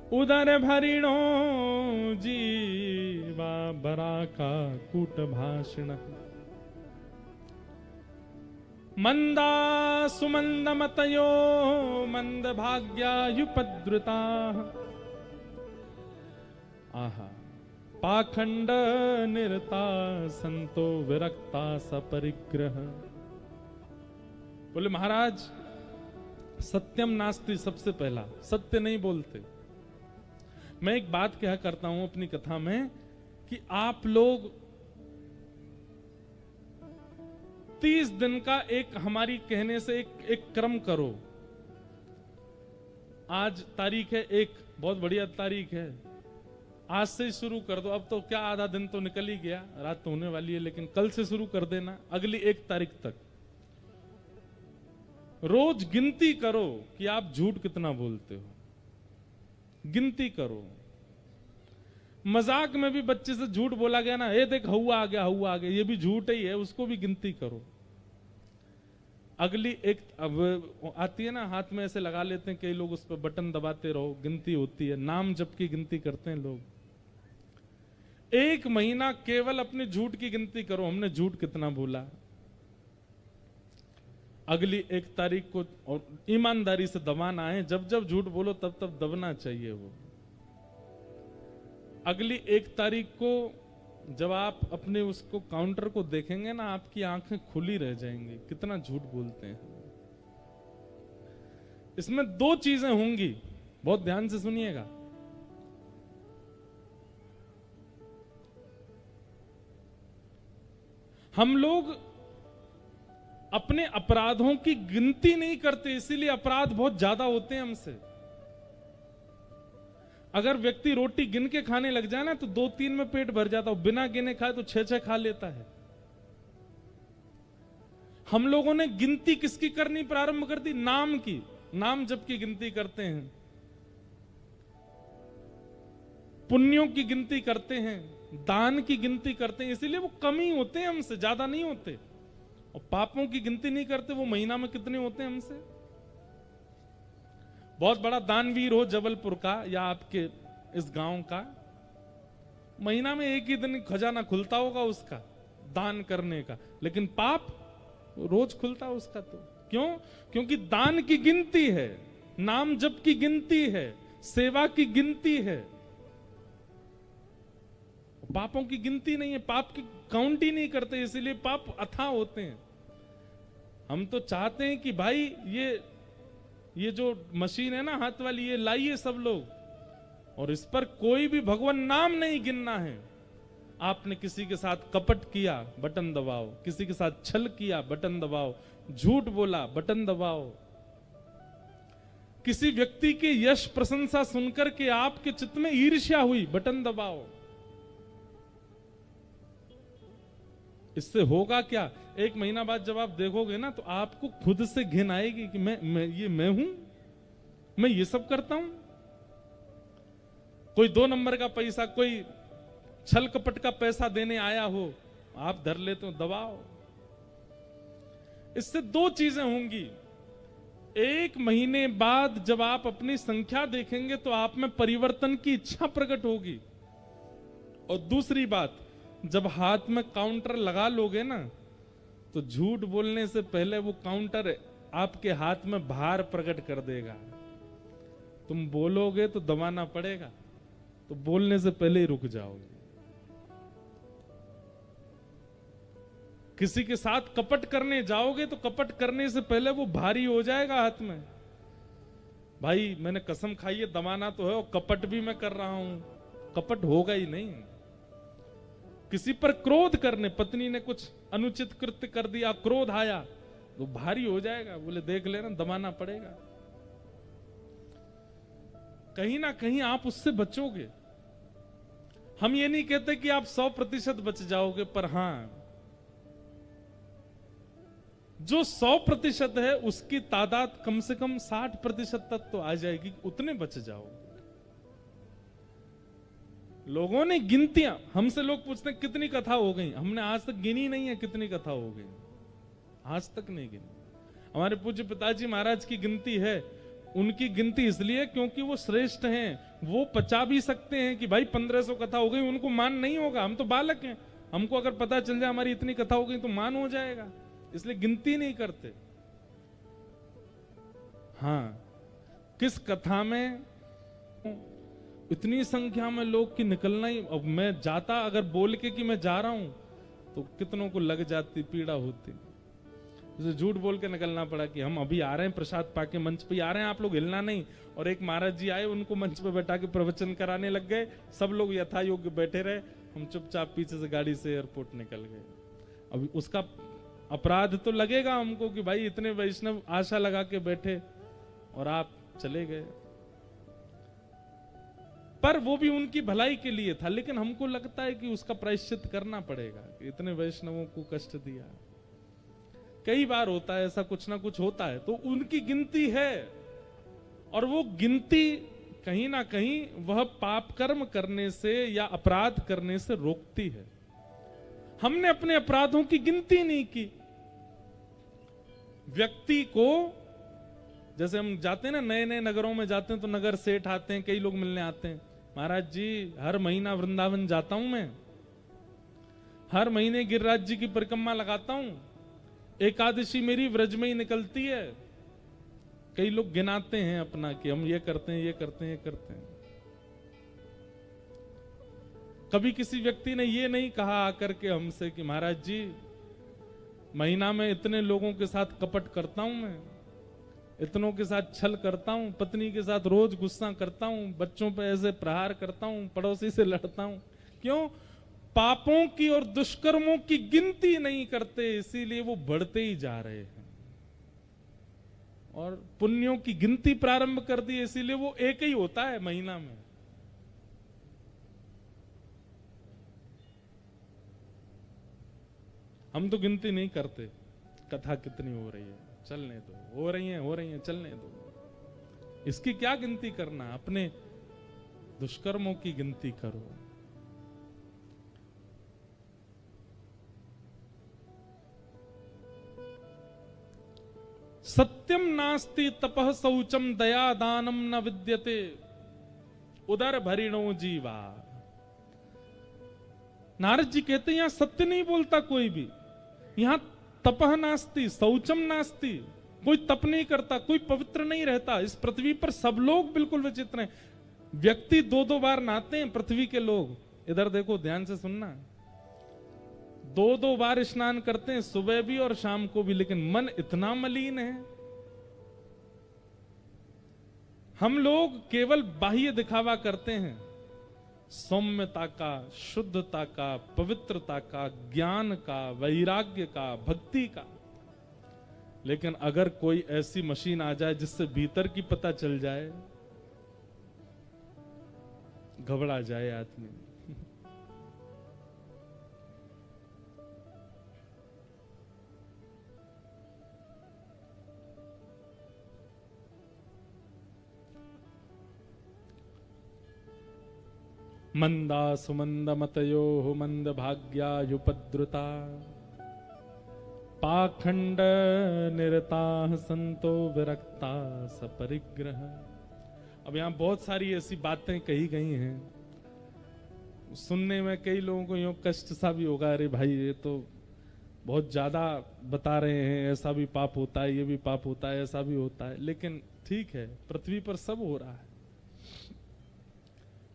उदर भरिणो जीवा बरा का कूट भाषण मंदा सुमंद मतयो मंद भाग्यायुपद्रुता आहा पाखंड निरता संतो विरक्ता सपरिग्रह। बोले महाराज सत्यम नास्ति, सबसे पहला सत्य नहीं बोलते। मैं एक बात कहा करता हूं अपनी कथा में कि आप लोग 30 दिन का एक हमारी कहने से एक क्रम करो। आज तारीख है 1, बहुत बढ़िया तारीख है, आज से शुरू कर दो। अब तो क्या आधा दिन तो निकल ही गया, रात तो होने वाली है, लेकिन कल से शुरू कर देना अगली 1 तारीख तक। रोज गिनती करो कि आप झूठ कितना बोलते हो, गिनती करो। मजाक में भी बच्चे से झूठ बोला गया ना, ये देख हुआ आ गया, हुआ आ गया, ये भी झूठ ही है, उसको भी गिनती करो। अगली एक अब आती है ना, हाथ में ऐसे लगा लेते हैं कई लोग, उस पर बटन दबाते रहो, गिनती होती है, नाम जप की गिनती करते हैं लोग। 1 महीना केवल अपने झूठ की गिनती करो, हमने झूठ कितना बोला। अगली 1 तारीख को और ईमानदारी से दबाना है, जब जब झूठ बोलो तब तब दबना चाहिए वो। अगली 1 तारीख को जब आप अपने उसको काउंटर को देखेंगे ना, आपकी आंखें खुली रह जाएंगी, कितना झूठ बोलते हैं। इसमें 2 चीजें होंगी, बहुत ध्यान से सुनिएगा। हम लोग अपने अपराधों की गिनती नहीं करते, इसीलिए अपराध बहुत ज्यादा होते हैं हमसे। अगर व्यक्ति रोटी गिन के खाने लग जाए ना तो 2-3 में पेट भर जाता है, बिना गिने खाए तो 6-6 खा लेता है। हम लोगों ने गिनती किसकी करनी प्रारंभ कर दी? नाम की, नाम जप की गिनती करते हैं, पुण्यों की गिनती करते हैं, दान की गिनती करते हैं, इसीलिए वो कम ही होते हैं हमसे, ज्यादा नहीं होते। और पापों की गिनती नहीं करते, वो महीना में कितने होते हैं हमसे। बहुत बड़ा दानवीर हो जबलपुर का या आपके इस गांव का, महीना में 1 ही दिन खजाना खुलता होगा उसका दान करने का, लेकिन पाप रोज खुलता उसका। तो क्यों? क्योंकि दान की गिनती है, नाम जप की गिनती है, सेवा की गिनती है, पापों की गिनती नहीं है, पाप की काउंट ही नहीं करते, इसीलिए पाप अथाह होते हैं। हम तो चाहते हैं कि भाई ये जो मशीन है ना हाथ वाली, ये लाइए सब लोग, और इस पर कोई भी भगवान नाम नहीं गिनना है। आपने किसी के साथ कपट किया, बटन दबाओ, किसी के साथ छल किया, बटन दबाओ, झूठ बोला, बटन दबाओ, किसी व्यक्ति के यश प्रशंसा सुनकर के आपके चित्त में ईर्ष्या हुई, बटन दबाओ। इससे होगा क्या? 1 महीना बाद जब आप देखोगे ना तो आपको खुद से घिन आएगी कि मैं हूं, मैं ये सब करता हूं। कोई 2 नंबर का पैसा, कोई छल कपट का पैसा देने आया हो, आप धर लेते हो, दबाओ। इससे 2 चीजें होंगी। 1 महीने बाद जब आप अपनी संख्या देखेंगे तो आप में परिवर्तन की इच्छा प्रकट होगी। और दूसरी बात, जब हाथ में काउंटर लगा लोगे ना तो झूठ बोलने से पहले वो काउंटर आपके हाथ में भार प्रकट कर देगा। तुम बोलोगे तो दबाना पड़ेगा, तो बोलने से पहले ही रुक जाओगे। किसी के साथ कपट करने जाओगे तो कपट करने से पहले वो भारी हो जाएगा हाथ में। भाई मैंने कसम खाई है, दबाना तो है, और कपट भी मैं कर रहा हूं, कपट होगा ही नहीं। किसी पर क्रोध करने, पत्नी ने कुछ अनुचित कृत्य कर दिया, क्रोध आया तो भारी हो जाएगा, बोले देख लेना, दबाना पड़ेगा। कहीं ना कहीं आप उससे बचोगे। हम ये नहीं कहते कि आप 100% बच जाओगे, पर हां, जो 100% है उसकी तादाद कम से कम 60% तक तो आ जाएगी, उतने बच जाओगे। लोगों ने गिनतियां, हमसे लोग पूछते हैं कितनी कथा हो गई, हमने आज तक गिनी नहीं है कितनी कथा हो गई, आज तक नहीं गिनी। हमारे पूज्य पिताजी महाराज की गिनती है उनकी गिनती इसलिए क्योंकि वो श्रेष्ठ हैं, वो पचा भी सकते हैं कि भाई 1500 कथा हो गई, उनको मान नहीं होगा, हम तो बालक हैं, हमको अगर पता चल जाए हमारी इतनी कथा हो गई तो मान हो जाएगा, इसलिए गिनती नहीं करते। हाँ, किस कथा में इतनी संख्या में लोग की निकलना ही, अब मैं जाता अगर बोल के कि मैं जा रहा हूं तो कितनों को लग जाती, पीड़ा होती। जैसे झूठ बोल के निकलना पड़ा कि हम अभी आ रहे हैं, प्रसाद पाके मंच पे आ रहे हैं, आप लोग हिलना नहीं। और एक महाराज जी आए, उनको मंच पे बैठा के प्रवचन कराने लग गए, सब लोग यथा योग्य बैठे रहे, हम चुपचाप पीछे से गाड़ी से एयरपोर्ट निकल गए। अभी उसका अपराध तो लगेगा हमको कि भाई इतने वैष्णव आशा लगा के बैठे और आप चले गए, पर वो भी उनकी भलाई के लिए था। लेकिन हमको लगता है कि उसका प्रायश्चित करना पड़ेगा कि इतने वैष्णवों को कष्ट दिया। कई बार होता है ऐसा, कुछ ना कुछ होता है, तो उनकी गिनती है, और वो गिनती कहीं ना कहीं वह पाप कर्म करने से या अपराध करने से रोकती है। हमने अपने अपराधों की गिनती नहीं की। व्यक्ति को, जैसे हम जाते हैं ना, नए नए नगरों में जाते हैं तो नगर सेठ आते हैं, कई लोग मिलने आते हैं, महाराज जी हर महीना वृंदावन जाता हूं मैं, हर महीने गिरिराज जी की परिक्रमा लगाता हूं, एकादशी मेरी व्रज में ही निकलती है। कई लोग गिनाते हैं अपना कि हम ये करते हैं, ये करते हैं, ये करते हैं। कभी किसी व्यक्ति ने ये नहीं कहा आकर के हमसे कि महाराज जी महीना में इतने लोगों के साथ कपट करता हूं मैं, इतनों के साथ छल करता हूं, पत्नी के साथ रोज गुस्सा करता हूं, बच्चों पे ऐसे प्रहार करता हूं, पड़ोसी से लड़ता हूं। क्यों? पापों की और दुष्कर्मों की गिनती नहीं करते, इसीलिए वो बढ़ते ही जा रहे हैं। और पुण्यों की गिनती प्रारंभ कर दी, इसीलिए वो एक ही होता है महीना में। हम तो गिनती नहीं करते, कथा कितनी हो रही है, चलने दो, हो रही है, चलने दो। इसकी क्या गिनती करना, अपने दुष्कर्मों की गिनती करो। सत्यम नास्ति तपः शौचम दया दानम न विद्यते उदर भरिणो जीवा। नारद जी कहते हैं यहां सत्य नहीं बोलता कोई भी, यहां तपः नास्ति शौचम नास्ति, कोई तप नहीं करता, कोई पवित्र नहीं रहता। इस पृथ्वी पर सब लोग बिल्कुल विचित्र हैं। व्यक्ति दो दो बार नहाते हैं पृथ्वी के लोग, इधर देखो ध्यान से सुनना, दो दो बार स्नान करते हैं, सुबह भी और शाम को भी, लेकिन मन इतना मलिन है। हम लोग केवल बाह्य दिखावा करते हैं, सौम्यता का, शुद्धता का, पवित्रता का, ज्ञान का, वैराग्य का, भक्ति का। लेकिन अगर कोई ऐसी मशीन आ जाए जिससे भीतर की पता चल जाए, घबरा जाए आदमी। मंदा सुमंद मतयो मंद भाग्यायुपद्रुता पाखंड निरता संतो विरक्ता सपरिग्रह। अब यहां बहुत सारी ऐसी बातें कही गई हैं, सुनने में कई लोगों को यूं कष्ट सा भी होगा, अरे भाई ये तो बहुत ज्यादा बता रहे हैं, ऐसा भी पाप होता है, ये भी पाप होता है, ऐसा भी होता है। लेकिन ठीक है, पृथ्वी पर सब हो रहा है।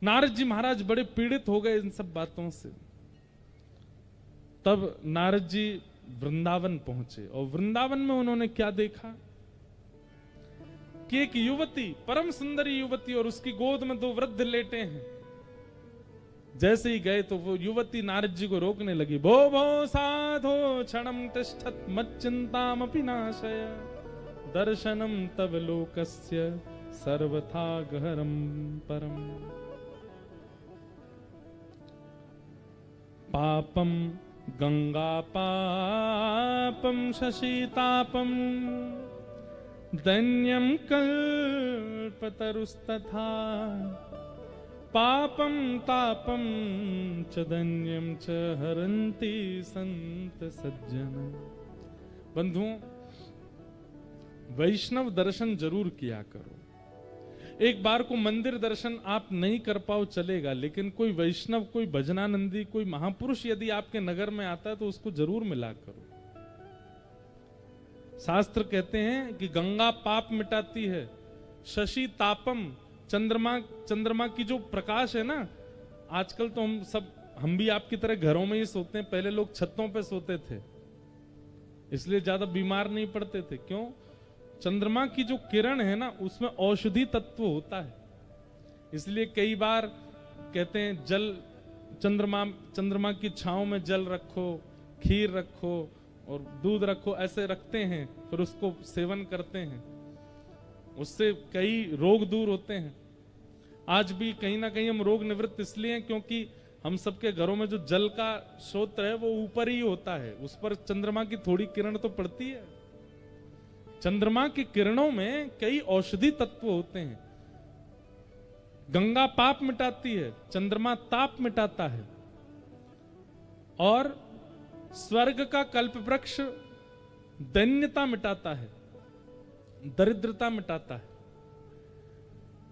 नारद जी महाराज बड़े पीड़ित हो गए इन सब बातों से। तब नारद जी वृंदावन पहुंचे, और वृंदावन में उन्होंने क्या देखा कि एक युवती, परम सुंदरी युवती, और उसकी गोद में दो वृद्ध लेटे हैं। जैसे ही गए तो वो युवती नारद जी को रोकने लगी। भो भो साधो क्षणम तिष्ठत मच्चिंतामपि नाशय दर्शनम तव लोकस्य सर्वथा गहरम परम। पापम गंगा पापम शशीतापम दैन्यम कल्पतरुस्तथा पापम तापम च दैन्यम च हरन्ति संत सज्जन। बंधुओं, वैष्णव दर्शन जरूर किया करो। एक बार को मंदिर दर्शन आप नहीं कर पाओ चलेगा, लेकिन कोई वैष्णव, कोई भजनानंदी, कोई महापुरुष यदि आपके नगर में आता है तो उसको जरूर मिला करो। शास्त्र कहते हैं कि गंगा पाप मिटाती है, शशि तापम, चंद्रमा की जो प्रकाश है ना, आजकल तो हम भी आपकी तरह घरों में ही सोते हैं, पहले लोग छतों पे सोते थे, इसलिए ज्यादा बीमार नहीं पड़ते थे। क्यों? चंद्रमा की जो किरण है ना, उसमें औषधि तत्व होता है, इसलिए कई बार कहते हैं जल, चंद्रमा की छांव में जल रखो, खीर रखो और दूध रखो, ऐसे रखते हैं, फिर उसको सेवन करते हैं, उससे कई रोग दूर होते हैं। आज भी कहीं ना कहीं हम रोग निवृत्त इसलिए हैं क्योंकि हम सबके घरों में जो जल का स्रोत है वो ऊपर ही होता है, उस पर चंद्रमा की थोड़ी किरण तो पड़ती है। चंद्रमा की किरणों में कई औषधि तत्व होते हैं। गंगा पाप मिटाती है, चंद्रमा ताप मिटाता है, और स्वर्ग का कल्प वृक्ष दैन्यता मिटाता है, दरिद्रता मिटाता है।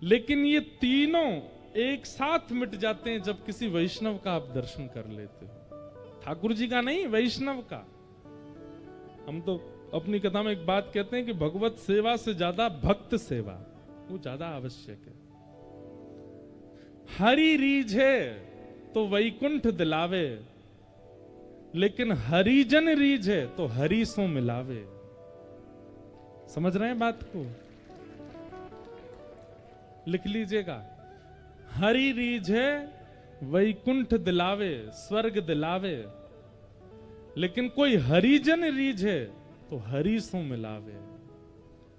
लेकिन ये तीनों एक साथ मिट जाते हैं जब किसी वैष्णव का आप दर्शन कर लेते हो, ठाकुर जी का नहीं, वैष्णव का। हम तो अपनी कथा में एक बात कहते हैं कि भगवत सेवा से ज्यादा भक्त सेवा वो ज्यादा आवश्यक है। हरि रीझे तो वैकुंठ दिलावे, लेकिन हरिजन रीझे तो हरि सो मिलावे। समझ रहे हैं बात को? लिख लीजिएगा, हरि रीझे वैकुंठ दिलावे, स्वर्ग दिलावे, लेकिन कोई हरिजन रीझे तो हरि सो मिलावे।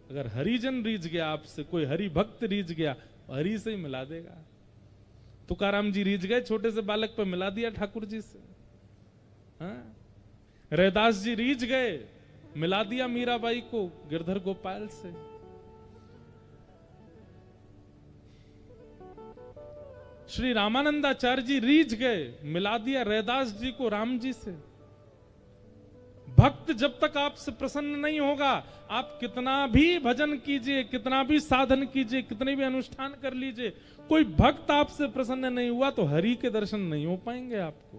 अगर हरिजन रीझ गया आपसे, कोई हरि भक्त रीझ गया, हरि से ही मिला देगा। तुकाराम जी रीझ गए, छोटे से बालक पे मिला दिया ठाकुर जी से। हाँ? रैदास जी रीझ गए, मिला दिया मीराबाई को गिरधर गोपाल से। श्री रामानंदाचार्य जी रीझ गए, मिला दिया रैदास जी को राम जी से। भक्त जब तक आपसे प्रसन्न नहीं होगा, आप कितना भी भजन कीजिए, कितना भी साधन कीजिए, कितने भी अनुष्ठान कर लीजिए, कोई भक्त आपसे प्रसन्न नहीं हुआ तो हरि के दर्शन नहीं हो पाएंगे आपको।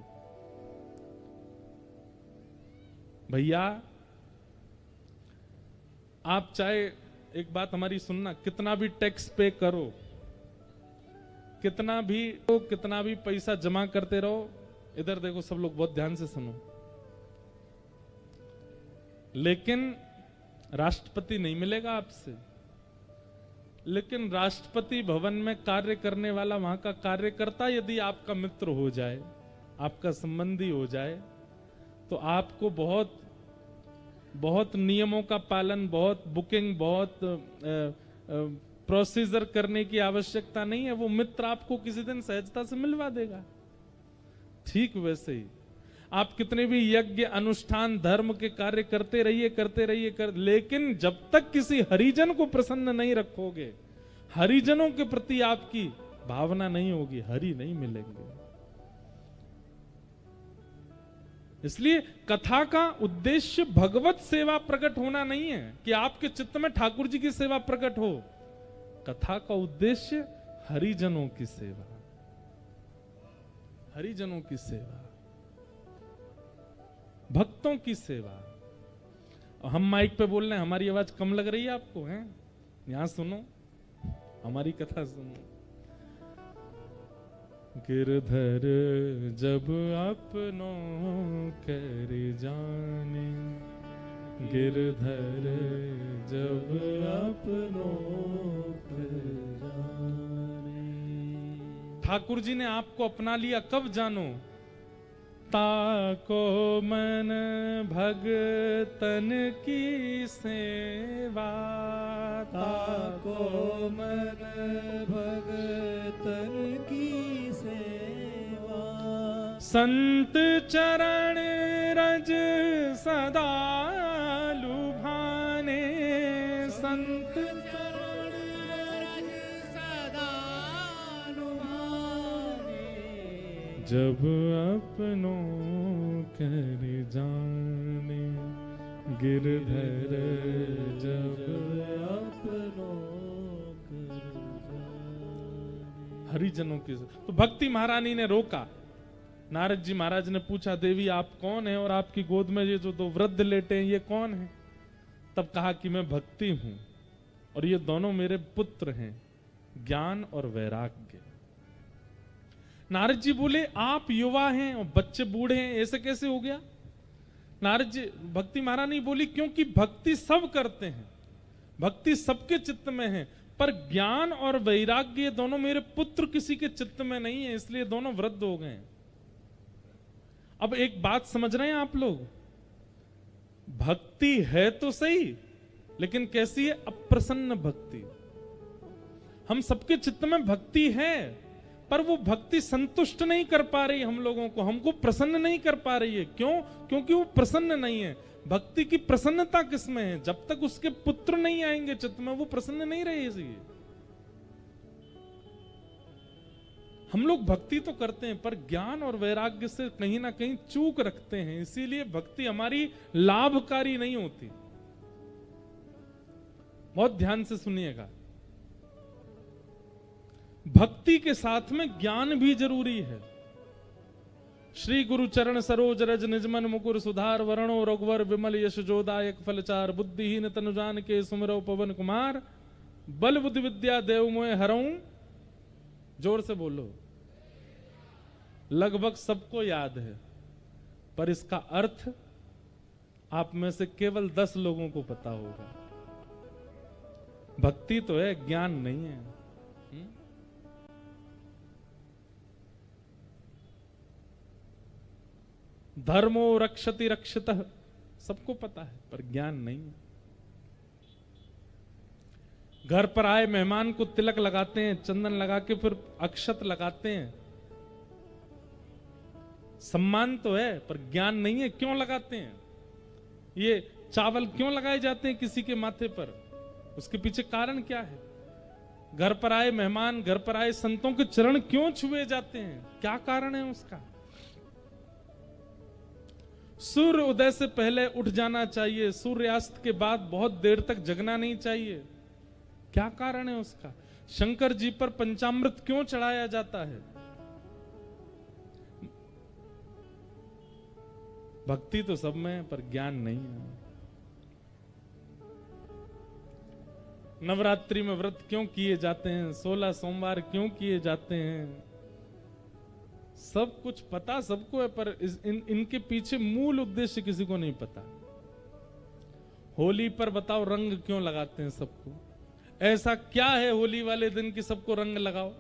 भैया आप चाहे एक बात हमारी सुनना, कितना भी टैक्स पे करो, कितना भी पैसा जमा करते रहो, इधर देखो सब लोग बहुत ध्यान से सुनो, लेकिन राष्ट्रपति नहीं मिलेगा आपसे। लेकिन राष्ट्रपति भवन में कार्य करने वाला वहां का कार्यकर्ता यदि आपका मित्र हो जाए, आपका संबंधी हो जाए, तो आपको बहुत बहुत नियमों का पालन, बहुत बुकिंग, बहुत प्रोसीजर करने की आवश्यकता नहीं है। वो मित्र आपको किसी दिन सहजता से मिलवा देगा। ठीक वैसे ही आप कितने भी यज्ञ, अनुष्ठान, धर्म के कार्य करते रहिए, लेकिन जब तक किसी हरिजन को प्रसन्न नहीं रखोगे, हरिजनों के प्रति आपकी भावना नहीं होगी, हरि नहीं मिलेंगे। इसलिए कथा का उद्देश्य भगवत सेवा प्रकट होना नहीं है कि आपके चित्त में ठाकुर जी की सेवा प्रकट हो। कथा का उद्देश्य हरिजनों की सेवा, हरिजनों की सेवा, भक्तों की सेवा। हम माइक पे बोल रहे हैं, हमारी आवाज कम लग रही है आपको? हैं? यहां सुनो, हमारी कथा सुनो। गिरधर जब अपनों कर जाने, गिरधर जब अपनों कर जाने। ठाकुर जी ने आपको अपना लिया, कब जानो? ताको मन भगतन की सेवा,
ताको मन भगतन की सेवा।
संत चरण रज सदा लुभाने, संत
चरण रज सदा लुभाने।
जब अपनों कर जाने, गिरधर जब
अपनों कर जाने।
हरिजनों की। तो भक्ति महारानी ने रोका। नारद जी महाराज ने पूछा, देवी आप कौन है और आपकी गोद में ये जो दो वृद्ध लेटे हैं ये कौन है? तब कहा कि मैं भक्ति हूं और ये दोनों मेरे पुत्र हैं, ज्ञान और वैराग्य। नारद जी बोले, आप युवा हैं और बच्चे बूढ़े हैं, ऐसे कैसे हो गया? नारद जी, भक्ति महारानी बोली, क्योंकि भक्ति सब करते हैं, भक्ति सबके चित्त में है, पर ज्ञान और वैराग्य दोनों मेरे पुत्र किसी के चित्त में नहीं है, इसलिए दोनों वृद्ध हो गए। अब एक बात समझ रहे हैं आप लोग? भक्ति है तो सही, लेकिन कैसी है? अप्रसन्न भक्ति। हम सबके चित्त में भक्ति है, पर वो भक्ति संतुष्ट नहीं कर पा रही हम लोगों को, हमको प्रसन्न नहीं कर पा रही है। क्यों? क्योंकि वो प्रसन्न नहीं है। भक्ति की प्रसन्नता किसमें है? जब तक उसके पुत्र नहीं आएंगे चित्त में, वो प्रसन्न नहीं रहेगी। हम लोग भक्ति तो करते हैं, पर ज्ञान और वैराग्य से कहीं ना कहीं चूक रखते हैं, इसीलिए भक्ति हमारी लाभकारी नहीं होती। बहुत ध्यान से सुनिएगा, भक्ति के साथ में ज्ञान भी जरूरी है। श्री गुरु चरण सरोज रज निजमन मुकुर सुधार वरणो रघुवर विमल यश जोदायक फलचार बुद्धिहीन तनुजान के सुमिरो पवन कुमार बल बुद्धि विद्या देव मोय हरऊं। जोर से बोलो। लगभग सबको याद है, पर इसका अर्थ आप में से केवल 10 लोगों को पता होगा। भक्ति तो है, ज्ञान नहीं है। धर्मो रक्षति रक्षितः सबको पता है, पर ज्ञान नहीं है। घर पर आए मेहमान को तिलक लगाते हैं, चंदन लगा के फिर अक्षत लगाते हैं। सम्मान तो है, पर ज्ञान नहीं है। क्यों लगाते हैं? ये चावल क्यों लगाए जाते हैं किसी के माथे पर? उसके पीछे कारण क्या है? घर पर आए मेहमान, घर पर आए संतों के चरण क्यों छुए जाते हैं? क्या कारण है उसका? सूर्य उदय से पहले उठ जाना चाहिए, सूर्यास्त के बाद बहुत देर तक जगना नहीं चाहिए। क्या कारण है उसका? शंकर जी पर पंचामृत क्यों चढ़ाया जाता है? भक्ति तो सब में है, पर ज्ञान नहीं है। नवरात्रि में व्रत क्यों किए जाते हैं? 16 सोमवार क्यों किए जाते हैं? सब कुछ पता सबको है, पर इनके पीछे मूल उद्देश्य किसी को नहीं पता। होली पर बताओ रंग क्यों लगाते हैं सबको? ऐसा क्या है होली वाले दिन कि सबको रंग लगाओ?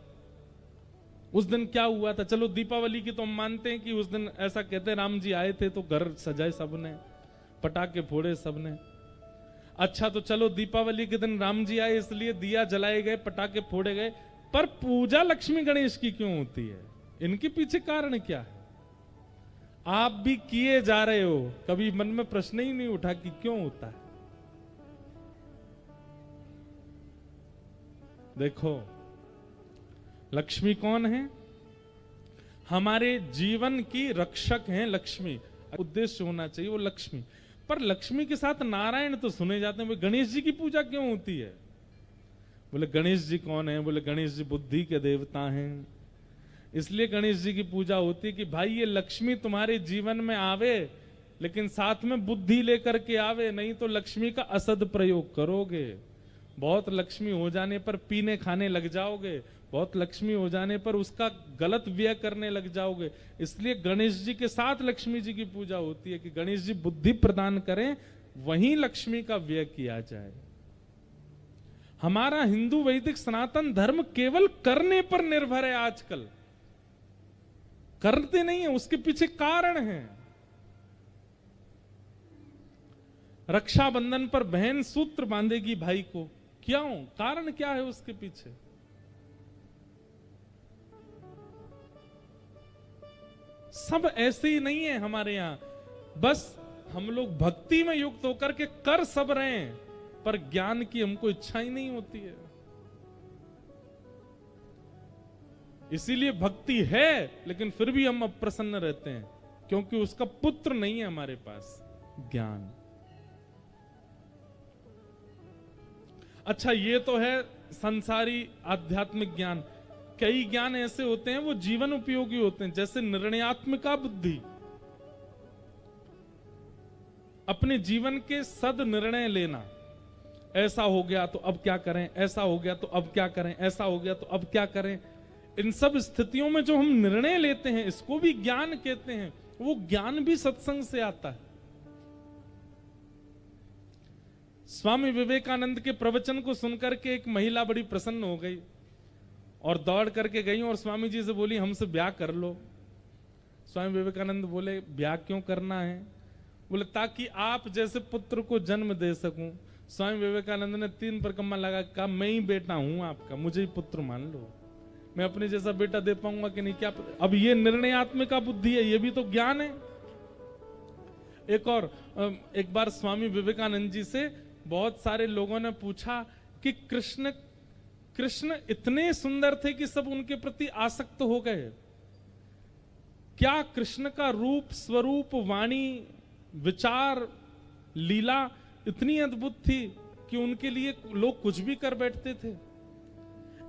उस दिन क्या हुआ था? चलो दीपावली की तो हम मानते हैं कि उस दिन ऐसा कहते हैं राम जी आए थे तो घर सजाए सबने, पटाखे फोड़े सबने। अच्छा, तो चलो दीपावली के दिन राम जी आए इसलिए दिया जलाए गए, पटाखे फोड़े गए, पर पूजा लक्ष्मी गणेश की क्यों होती है? इनके पीछे कारण क्या है? आप भी किए जा रहे हो, कभी मन में प्रश्न ही नहीं उठा कि क्यों होता है? देखो, लक्ष्मी कौन है? हमारे जीवन की रक्षक हैं लक्ष्मी। उद्देश्य होना चाहिए वो लक्ष्मी। पर लक्ष्मी के साथ नारायण तो सुने जाते हैं। गणेश जी की पूजा क्यों होती है? बोले गणेश जी कौन है? बोले गणेश जी बुद्धि के देवता हैं, इसलिए गणेश जी की पूजा होती है कि भाई ये लक्ष्मी तुम्हारे जीवन में आवे, लेकिन साथ में बुद्धि लेकर के आवे, नहीं तो लक्ष्मी का असद प्रयोग करोगे। बहुत लक्ष्मी हो जाने पर पीने खाने लग जाओगे, बहुत लक्ष्मी हो जाने पर उसका गलत व्यय करने लग जाओगे। इसलिए गणेश जी के साथ लक्ष्मी जी की पूजा होती है कि गणेश जी बुद्धि प्रदान करें, वहीं लक्ष्मी का व्यय किया जाए। हमारा हिंदू वैदिक सनातन धर्म केवल करने पर निर्भर है। आजकल करते नहीं है, उसके पीछे कारण है। रक्षाबंधन पर बहन सूत्र बांधेगी भाई को, क्यों? कारण क्या है उसके पीछे? सब ऐसे ही नहीं है हमारे यहां। बस हम लोग भक्ति में युक्त होकर के कर सब रहे हैं, पर ज्ञान की हमको इच्छा ही नहीं होती है। इसीलिए भक्ति है, लेकिन फिर भी हम अप्रसन्न रहते हैं, क्योंकि उसका पुत्र नहीं है हमारे पास ज्ञान। अच्छा, ये तो है संसारी आध्यात्मिक ज्ञान। कई ज्ञान ऐसे होते हैं वो जीवन उपयोगी होते हैं, जैसे निर्णयात्मिका बुद्धि, अपने जीवन के सद निर्णय लेना। ऐसा हो गया तो अब क्या करें, ऐसा हो गया तो अब क्या करें, ऐसा हो गया तो अब क्या करें। इन सब स्थितियों में जो हम निर्णय लेते हैं इसको भी ज्ञान कहते हैं। वो ज्ञान भी सत्संग से आता है। स्वामी विवेकानंद के प्रवचन को सुनकर के एक महिला बड़ी प्रसन्न हो गई और दौड़ करके गई और स्वामी जी से बोली हमसे ब्याह कर लो। स्वामी विवेकानंद बोले ब्याह क्यों करना है? बोले ताकि आप जैसे पुत्र को जन्म दे सकूं। स्वामी विवेकानंद ने 3 परिक्रमा लगा, कहा मैं ही बेटा हूं आपका, मुझे ही पुत्र मान लो। मैं अपने जैसा बेटा दे पाऊंगा कि नहीं, क्या अब ये निर्णयात्मिका बुद्धि है, ये भी तो ज्ञान है। एक बार स्वामी विवेकानंद जी से बहुत सारे लोगों ने पूछा कि कृष्ण इतने सुंदर थे कि सब उनके प्रति आसक्त हो गए। क्या कृष्ण का रूप, स्वरूप, वाणी, विचार, लीला इतनी अद्भुत थी कि उनके लिए लोग कुछ भी कर बैठते थे?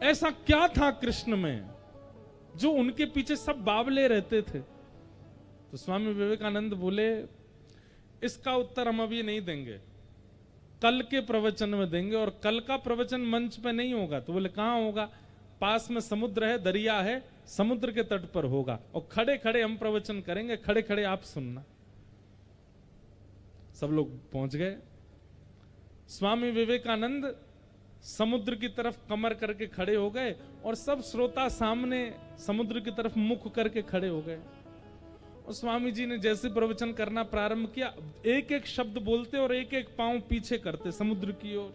ऐसा क्या था कृष्ण में जो उनके पीछे सब बावले रहते थे? तो स्वामी विवेकानंद बोले इसका उत्तर हम अभी नहीं देंगे, कल के प्रवचन में देंगे। और कल का प्रवचन मंच पे नहीं होगा। तो बोले कहां होगा? पास में समुद्र है, दरिया है, समुद्र के तट पर होगा और खड़े खड़े हम प्रवचन करेंगे, खड़े खड़े आप सुनना। सब लोग पहुंच गए। स्वामी विवेकानंद समुद्र की तरफ कमर करके खड़े हो गए और सब श्रोता सामने समुद्र की तरफ मुख करके खड़े हो गए। और स्वामी जी ने जैसे प्रवचन करना प्रारंभ किया, एक एक शब्द बोलते और एक एक पांव पीछे करते समुद्र की ओर।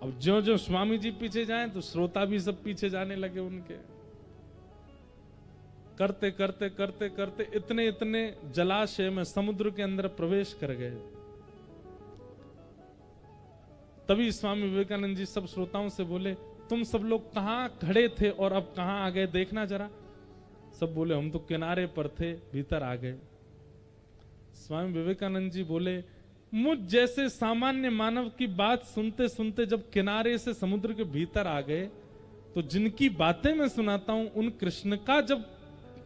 अब जो जो स्वामी जी पीछे जाएं तो श्रोता भी सब पीछे जाने लगे उनके। करते करते करते करते इतने जलाशय में, समुद्र के अंदर प्रवेश कर गए। तभी स्वामी विवेकानंद जी सब श्रोताओं से बोले तुम सब लोग कहां खड़े थे और अब कहां आ गए, देखना जरा। सब बोले हम तो किनारे पर थे, भीतर आ गए। स्वामी विवेकानंद जी बोले मुझ जैसे सामान्य मानव की बात सुनते सुनते जब किनारे से समुद्र के भीतर आ गए तो जिनकी बातें मैं सुनाता हूं उन कृष्ण का जब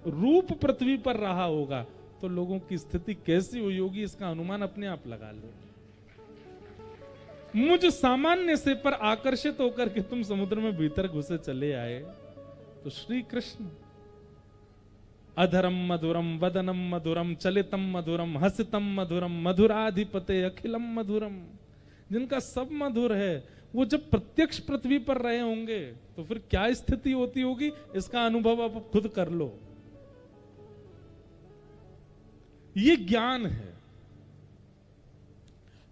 रूप पृथ्वी पर रहा होगा तो लोगों की स्थिति कैसी हुई होगी, इसका अनुमान अपने आप लगा लो। मुझ सामान्य से पर आकर्षित होकर के तुम समुद्र में भीतर घुसे चले आए तो श्री कृष्ण अधरम मधुरम वदनम मधुरम चलितम मधुरम हसितम मधुरम मधुराधिपते अखिलम मधुरम, जिनका सब मधुर है, वो जब प्रत्यक्ष पृथ्वी पर रहे होंगे तो फिर क्या स्थिति होती होगी, इसका अनुभव आप खुद कर लो। ये ज्ञान है,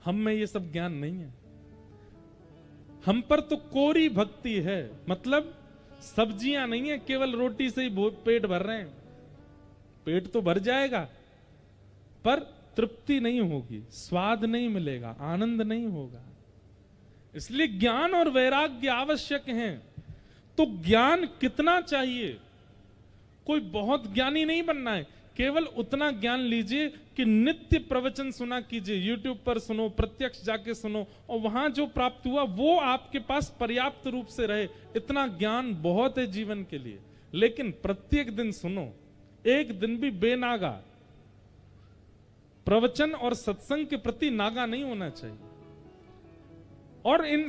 हम में ये सब ज्ञान नहीं है। हम पर तो कोरी भक्ति है, मतलब सब्जियां नहीं है, केवल रोटी से ही पेट भर रहे हैं। पेट तो भर जाएगा पर तृप्ति नहीं होगी, स्वाद नहीं मिलेगा, आनंद नहीं होगा। इसलिए ज्ञान और वैराग्य आवश्यक हैं। तो ज्ञान कितना चाहिए? कोई बहुत ज्ञानी नहीं बनना है, केवल उतना ज्ञान लीजिए कि नित्य प्रवचन सुना कीजिए, YouTube पर सुनो, प्रत्यक्ष जाके सुनो, और वहां जो प्राप्त हुआ वो आपके पास पर्याप्त रूप से रहे। इतना ज्ञान बहुत है जीवन के लिए। लेकिन प्रत्येक दिन सुनो, एक दिन भी बेनागा। प्रवचन और सत्संग के प्रति नागा नहीं होना चाहिए। और इन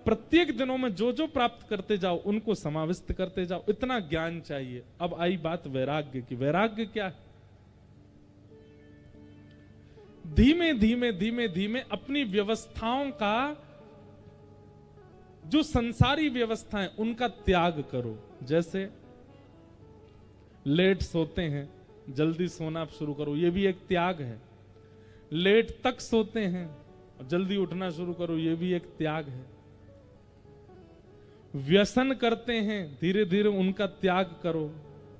प्रत्येक दिनों में जो जो प्राप्त करते जाओ उनको समाविष्ट करते जाओ, इतना ज्ञान चाहिए। अब आई बात वैराग्य की। वैराग्य क्या है? धीमे धीमे धीमे धीमे अपनी व्यवस्थाओं का, जो संसारी व्यवस्थाएं उनका त्याग करो। जैसे लेट सोते हैं, जल्दी सोना शुरू करो, ये भी एक त्याग है। लेट तक सोते हैं, जल्दी उठना शुरू करो, ये भी एक त्याग है। व्यसन करते हैं, धीरे धीरे उनका त्याग करो,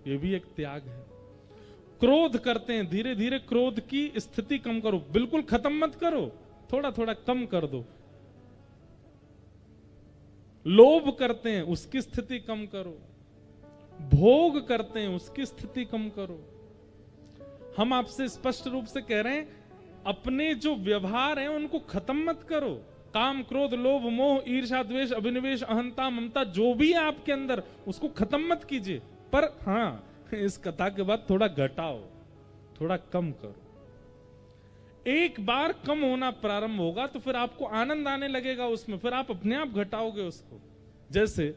ये भी एक त्याग है। क्रोध करते हैं, धीरे धीरे क्रोध की स्थिति कम करो, बिल्कुल खत्म मत करो, थोड़ा थोड़ा कम कर दो। लोभ करते हैं, उसकी स्थिति कम करो। भोग करते हैं, उसकी स्थिति कम करो। हम आपसे स्पष्ट रूप से कह रहे हैं, अपने जो व्यवहार हैं उनको खत्म मत करो, काम, क्रोध, लोभ, मोह, ईर्ष्या, द्वेष, अभिनिवेश, अहंता, ममता, जो भी है आपके अंदर, उसको खत्म मत कीजिए। पर हाँ, इस कथा के बाद थोड़ा घटाओ, थोड़ा कम करो। एक बार कम होना प्रारंभ होगा तो फिर आपको आनंद आने लगेगा उसमें, फिर आप अपने आप घटाओगे उसको। जैसे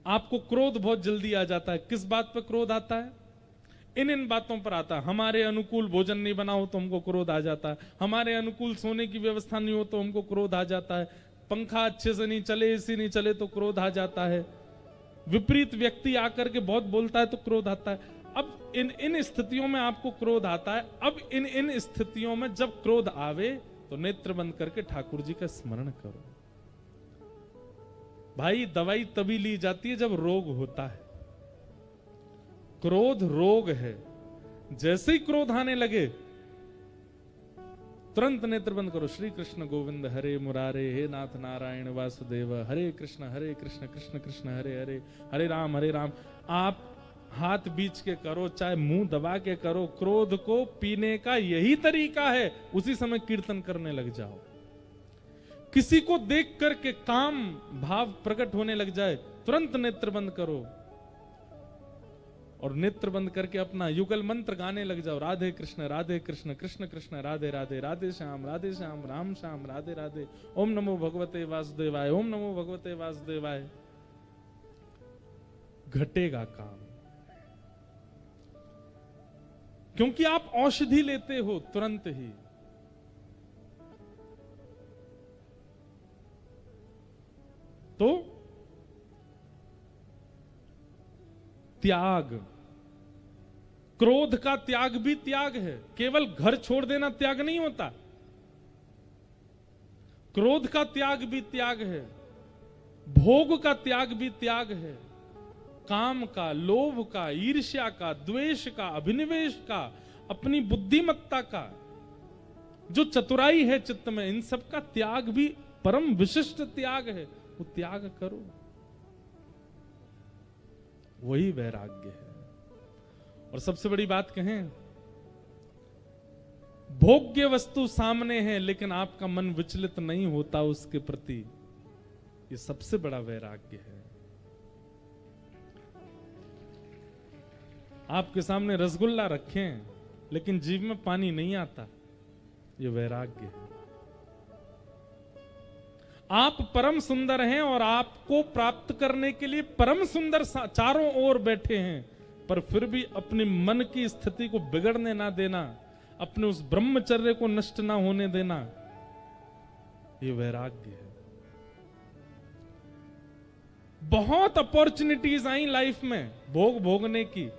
आपको क्रोध बहुत जल्दी आ जाता है, किस बात पर क्रोध आता है? इन बातों पर आता है। हमारे अनुकूल भोजन नहीं बना हो तो हमको क्रोध आ जाता है, हमारे अनुकूल सोने की व्यवस्था नहीं हो तो हमको क्रोध आ जाता है, पंखा अच्छे से नहीं चले, एसी नहीं चले तो क्रोध आ जाता है, विपरीत व्यक्ति आकर के बहुत बोलता है तो क्रोध आता है। अब इन स्थितियों में आपको क्रोध आता है। अब इन स्थितियों में जब क्रोध आवे तो नेत्र बंद करके ठाकुर जी का स्मरण करो। भाई, दवाई तभी ली जाती है जब रोग होता है। क्रोध रोग है। जैसे ही क्रोध आने लगे तुरंत नेत्र बंद करो। श्री कृष्ण गोविंद हरे मुरारे, हे नाथ नारायण वासुदेव, हरे कृष्ण कृष्ण कृष्ण हरे हरे, हरे राम। आप हाथ बीच के करो, चाहे मुंह दबा के करो। क्रोध को पीने का यही तरीका है। उसी समय कीर्तन करने लग जाओ। किसी को देख करके काम भाव प्रकट होने लग जाए, तुरंत नेत्र बंद करो और नेत्र बंद करके अपना युगल मंत्र गाने लग जाओ। राधे कृष्ण कृष्ण कृष्ण राधे राधे, राधे श्याम राम श्याम राधे राधे। ओम नमो भगवते वासुदेवाय, ओम नमो भगवते वासुदेवाय। घटेगा काम, क्योंकि आप औषधि लेते हो तुरंत ही। तो त्याग, क्रोध का त्याग भी त्याग है। केवल घर छोड़ देना त्याग नहीं होता, क्रोध का त्याग भी त्याग है, भोग का त्याग भी त्याग है, काम का, लोभ का, ईर्ष्या का, द्वेष का, अभिनिवेश का, अपनी बुद्धिमत्ता का, जो चतुराई है चित्त में, इन सब का त्याग भी परम विशिष्ट त्याग है। वो त्याग करो, वही वैराग्य है। और सबसे बड़ी बात कहें, भोग्य वस्तु सामने है लेकिन आपका मन विचलित नहीं होता उसके प्रति, ये सबसे बड़ा वैराग्य है। आपके सामने रसगुल्ला रखें लेकिन जीभ में पानी नहीं आता, ये वैराग्य है। आप परम सुंदर हैं और आपको प्राप्त करने के लिए परम सुंदर चारों ओर बैठे हैं, पर फिर भी अपने मन की स्थिति को बिगड़ने ना देना, अपने उस ब्रह्मचर्य को नष्ट ना होने देना, ये वैराग्य है। बहुत अपॉर्चुनिटीज आई लाइफ में भोग भोगने की,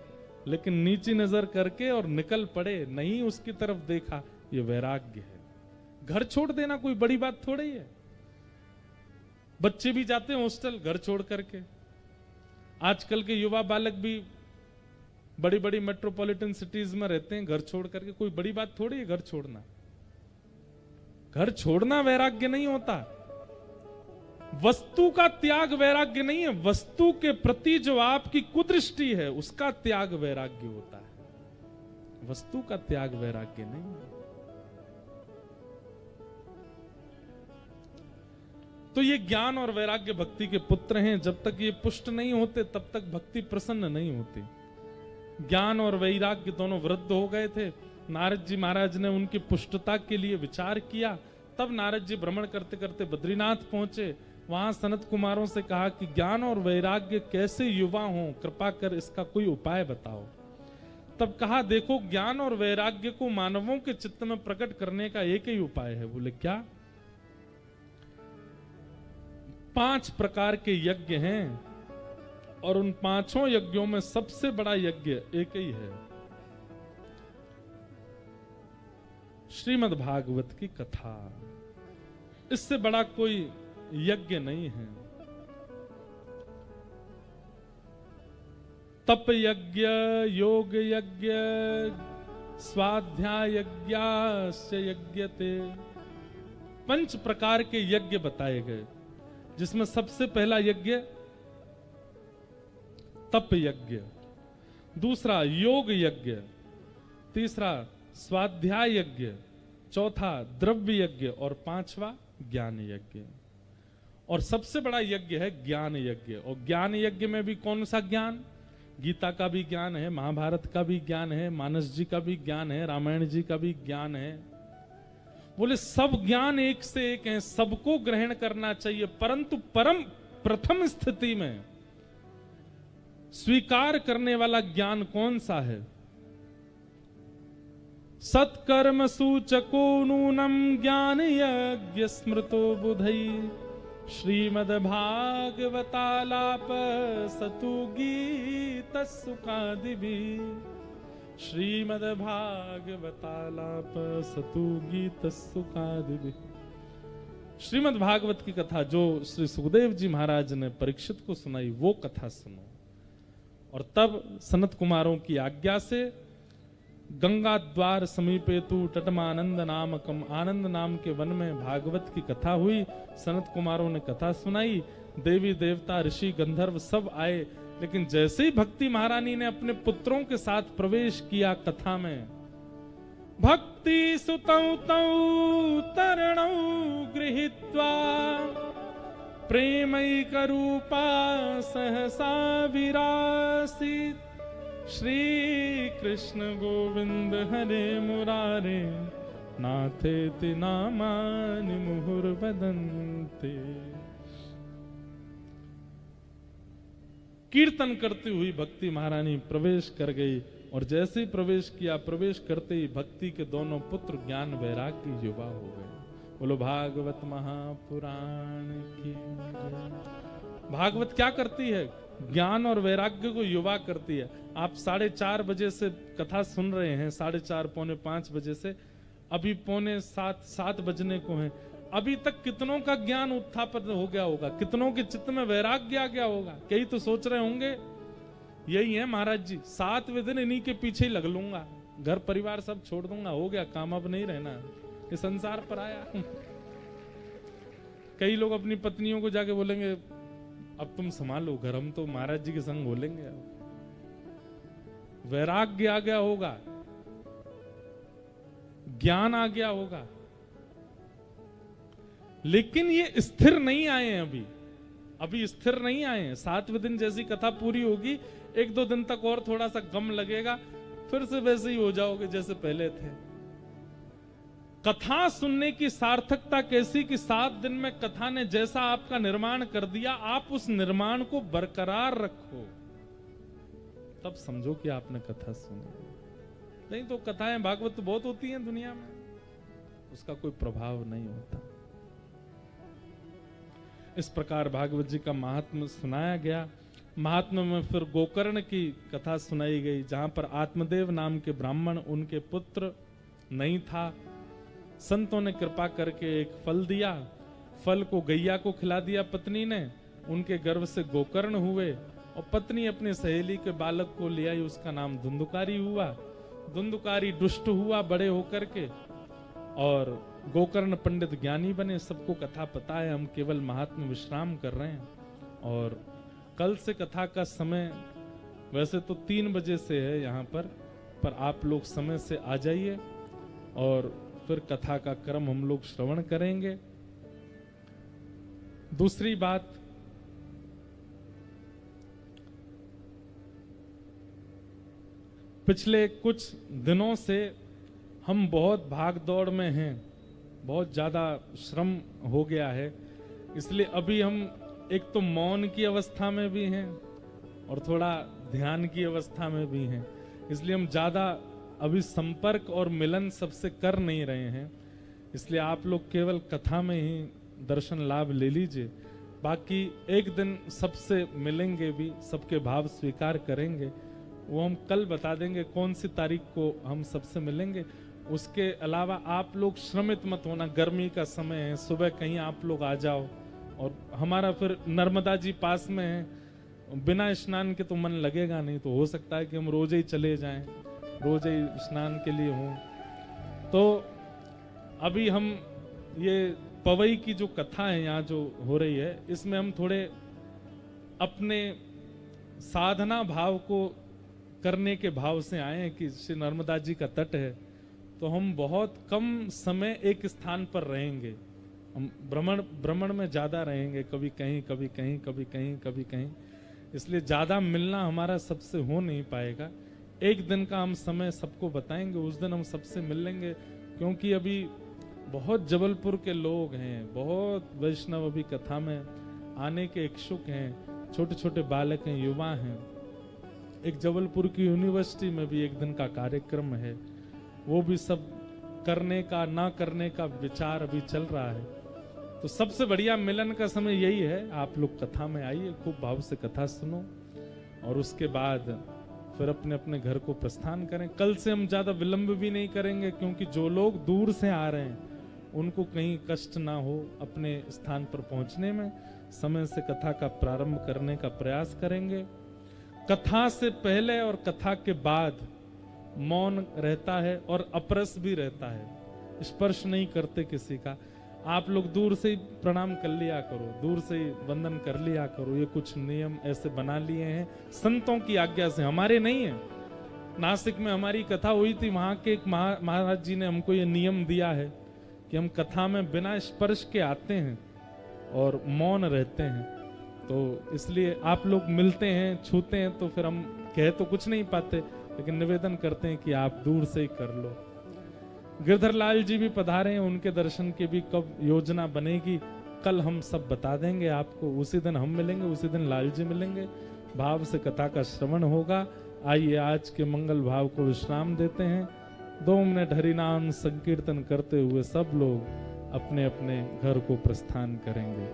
लेकिन नीची नजर करके और निकल पड़े, नहीं उसकी तरफ देखा, ये वैराग्य है। घर छोड़ देना कोई बड़ी बात थोड़ी है। बच्चे भी जाते हैं हॉस्टल घर छोड़ करके। आजकल के युवा बालक भी बड़ी बड़ी मेट्रोपॉलिटन सिटीज में रहते हैं घर छोड़ करके, कोई बड़ी बात थोड़ी है घर छोड़ना। घर छोड़ना वैराग्य नहीं होता। वस्तु का त्याग वैराग्य नहीं है, वस्तु के प्रति जो आपकी कुदृष्टि है उसका त्याग वैराग्य होता है। वस्तु का त्याग वैराग्य नहीं है। तो ये ज्ञान और वैराग्य भक्ति के पुत्र हैं। जब तक ये पुष्ट नहीं होते तब तक भक्ति प्रसन्न नहीं होती। ज्ञान और वैराग्य दोनों वृद्ध हो गए थे। नारद जी महाराज ने उनकी पुष्टता के लिए विचार किया। तब नारद जी भ्रमण करते करते बद्रीनाथ पहुंचे। वहां सनत कुमारों से कहा कि ज्ञान और वैराग्य कैसे युवा हों, कृपा कर इसका कोई उपाय बताओ। तब कहा, देखो ज्ञान और वैराग्य को मानवों के चित्त में प्रकट करने का एक ही उपाय है। बोले क्या? 5 प्रकार के यज्ञ हैं और उन 5 यज्ञों में सबसे बड़ा यज्ञ एक ही है, श्रीमद् भागवत की कथा। इससे बड़ा कोई यज्ञ नहीं है। तप यज्ञ, योग यज्ञ, स्वाध्याय यज्ञास्य यज्ञते, 5 प्रकार के यज्ञ बताए गए, जिसमें सबसे पहला यज्ञ तप यज्ञ, दूसरा योग यज्ञ, तीसरा स्वाध्याय यज्ञ, चौथा द्रव्य यज्ञ और पांचवा ज्ञान यज्ञ। और सबसे बड़ा यज्ञ है ज्ञान यज्ञ। और ज्ञान यज्ञ में भी कौन सा ज्ञान? गीता का भी ज्ञान है, महाभारत का भी ज्ञान है, मानस जी का भी ज्ञान है, रामायण जी का भी ज्ञान है। बोले सब ज्ञान एक से एक हैं, सबको ग्रहण करना चाहिए, परंतु परम प्रथम स्थिति में स्वीकार करने वाला ज्ञान कौन सा है? सत्कर्म सूचको नूनम ज्ञान यज्ञ स्मृतो बुधई श्रीमद्भागवतालाप सतु गीत सुखादिभि। श्रीमद्भागवतालाप सतु गीत सुखादिभि। श्रीमद् भागवत की कथा जो श्री सुखदेव जी महाराज ने परीक्षित को सुनाई, वो कथा सुनो। और तब सनत कुमारों की आज्ञा से गंगा द्वार समीपेतु तटमानंद नामकम, आनंद नाम के वन में भागवत की कथा हुई। सनत कुमारों ने कथा सुनाई, देवी देवता ऋषि गंधर्व सब आए। लेकिन जैसे ही भक्ति महारानी ने अपने पुत्रों के साथ प्रवेश किया कथा में, भक्ति सुतौ तौ तरणौ गृहीत्वा प्रेमैकरूपा सहसा विरासीत्। श्री कृष्ण गोविंद हरे मुरारे नाथेति नामानि मुहुर्वदन्ते। कीर्तन करती हुई भक्ति महारानी प्रवेश कर गई। और जैसे ही प्रवेश किया, प्रवेश करते ही भक्ति के दोनों पुत्र ज्ञान वैराग्य युवा हो गए। बोलो भागवत महापुराण की जय। भागवत क्या करती है? ज्ञान और वैराग्य को युवा करती है। आप 4:30 बजे से कथा सुन रहे हैं, 4:30 पौने 5 बजे से, अभी पौने 7 बजने को हैं। अभी तक कितनों का ज्ञान उत्थापित हो गया होगा, कितनों के चित्त में वैराग्य आ गया होगा। कई तो सोच रहे होंगे यही है महाराज जी, 7वें दिन इन्हीं के पीछे ही लग लूंगा, घर परिवार सब छोड़ दूंगा, हो गया काम, अब नहीं रहना, ये संसार पर आया। कई लोग अपनी पत्नियों को जाके बोलेंगे अब तुम संभालो घर, हम तो महाराज जी के संग बोलेंगे। वैराग्य आ गया होगा, ज्ञान आ गया होगा, लेकिन ये स्थिर नहीं आए हैं। अभी स्थिर नहीं आए हैं। 7वें दिन जैसी कथा पूरी होगी, 1-2 दिन तक और थोड़ा सा गम लगेगा, फिर से वैसे ही हो जाओगे जैसे पहले थे। कथा सुनने की सार्थकता कैसी कि 7 दिन में कथा ने जैसा आपका निर्माण कर दिया, आप उस निर्माण को बरकरार रखो, तब समझो कि आपने कथा सुनी। नहीं तो कथाएं भागवत तो बहुत होती हैं दुनिया में, उसका कोई प्रभाव नहीं होता। इस प्रकार भागवत जी का महात्म्य सुनाया गया। महात्म्य में फिर गोकर्ण की कथा सुनाई गई, जहां पर आत्मदेव नाम के ब्राह्मण, उनके पुत्र नहीं था। संतों ने कृपा करके एक फल दिया, फल को गैया को खिला दिया पत्नी ने, उनके गर्भ से गोकर्ण हुए। और पत्नी अपनी सहेली के बालक को ले आई, उसका नाम धुंधुकारी हुआ। धुंधुकारी दुष्ट हुआ बड़े होकर के, और गोकर्ण पंडित ज्ञानी बने। सबको कथा पता है, हम केवल महात्म्य विश्राम कर रहे हैं। और कल से कथा का समय वैसे तो 3 बजे से है यहाँ पर आप लोग समय से आ जाइए और फिर कथा का क्रम हम लोग श्रवण करेंगे। दूसरी बात, पिछले कुछ दिनों से हम बहुत भाग दौड़ में हैं, बहुत ज्यादा श्रम हो गया है, इसलिए अभी हम एक तो मौन की अवस्था में भी हैं और थोड़ा ध्यान की अवस्था में भी हैं। इसलिए हम ज्यादा अभी संपर्क और मिलन सबसे कर नहीं रहे हैं। इसलिए आप लोग केवल कथा में ही दर्शन लाभ ले लीजिए। बाकी एक दिन सबसे मिलेंगे भी, सबके भाव स्वीकार करेंगे, वो हम कल बता देंगे कौन सी तारीख को हम सबसे मिलेंगे। उसके अलावा आप लोग श्रमित मत होना, गर्मी का समय है, सुबह कहीं आप लोग आ जाओ। और हमारा फिर नर्मदा जी पास में है, बिना स्नान के तो मन लगेगा नहीं, तो हो सकता है कि हम रोज ही चले जाएं, रोज ही स्नान के लिए हों। तो अभी हम ये पवई की जो कथा है यहाँ जो हो रही है, इसमें हम थोड़े अपने साधना भाव को करने के भाव से आए हैं कि श्री नर्मदा जी का तट है, तो हम बहुत कम समय एक स्थान पर रहेंगे। हम भ्रमण में ज्यादा रहेंगे, कभी कहीं कभी कहीं कभी कहीं कभी कहीं, इसलिए ज्यादा मिलना हमारा सबसे हो नहीं पाएगा। एक दिन का हम समय सबको बताएंगे, उस दिन हम सबसे मिल लेंगे, क्योंकि अभी बहुत जबलपुर के लोग हैं, बहुत वैष्णव अभी कथा में आने के इच्छुक हैं, छोटे छोटे बालक हैं, युवा हैं। एक जबलपुर की यूनिवर्सिटी में भी एक दिन का कार्यक्रम है, वो भी सब करने का ना करने का विचार अभी चल रहा है। तो सबसे बढ़िया मिलन का समय यही है। आप लोग कथा में आइए, खूब भाव से कथा सुनो और उसके बाद फिर अपने अपने घर को प्रस्थान करें। कल से हम ज्यादा विलंब भी नहीं करेंगे, क्योंकि जो लोग दूर से आ रहे हैं उनको कहीं कष्ट ना हो अपने स्थान पर पहुंचने में। समय से कथा का प्रारंभ करने का प्रयास करेंगे। कथा से पहले और कथा के बाद मौन रहता है और अपरस भी रहता है, स्पर्श नहीं करते किसी का। आप लोग दूर से ही प्रणाम कर लिया करो, दूर से ही वंदन कर लिया करो। ये कुछ नियम ऐसे बना लिए हैं संतों की आज्ञा से, हमारे नहीं है। नासिक में हमारी कथा हुई थी, वहां के एक महाराज जी ने हमको ये नियम दिया है कि हम कथा में बिना स्पर्श के आते हैं और मौन रहते हैं। तो इसलिए आप लोग मिलते हैं, छूते हैं, तो फिर हम कह तो कुछ नहीं पाते, लेकिन निवेदन करते हैं कि आप दूर से ही कर लो। गिरधर लाल जी भी पधारे हैं, उनके दर्शन की भी कब योजना बनेगी कल हम सब बता देंगे आपको। उसी दिन हम मिलेंगे, उसी दिन लाल जी मिलेंगे, भाव से कथा का श्रवण होगा। आइए आज के मंगल भाव को विश्राम देते हैं। 2 मिनट हरिनाम संकीर्तन करते हुए सब लोग अपने अपने घर को प्रस्थान करेंगे।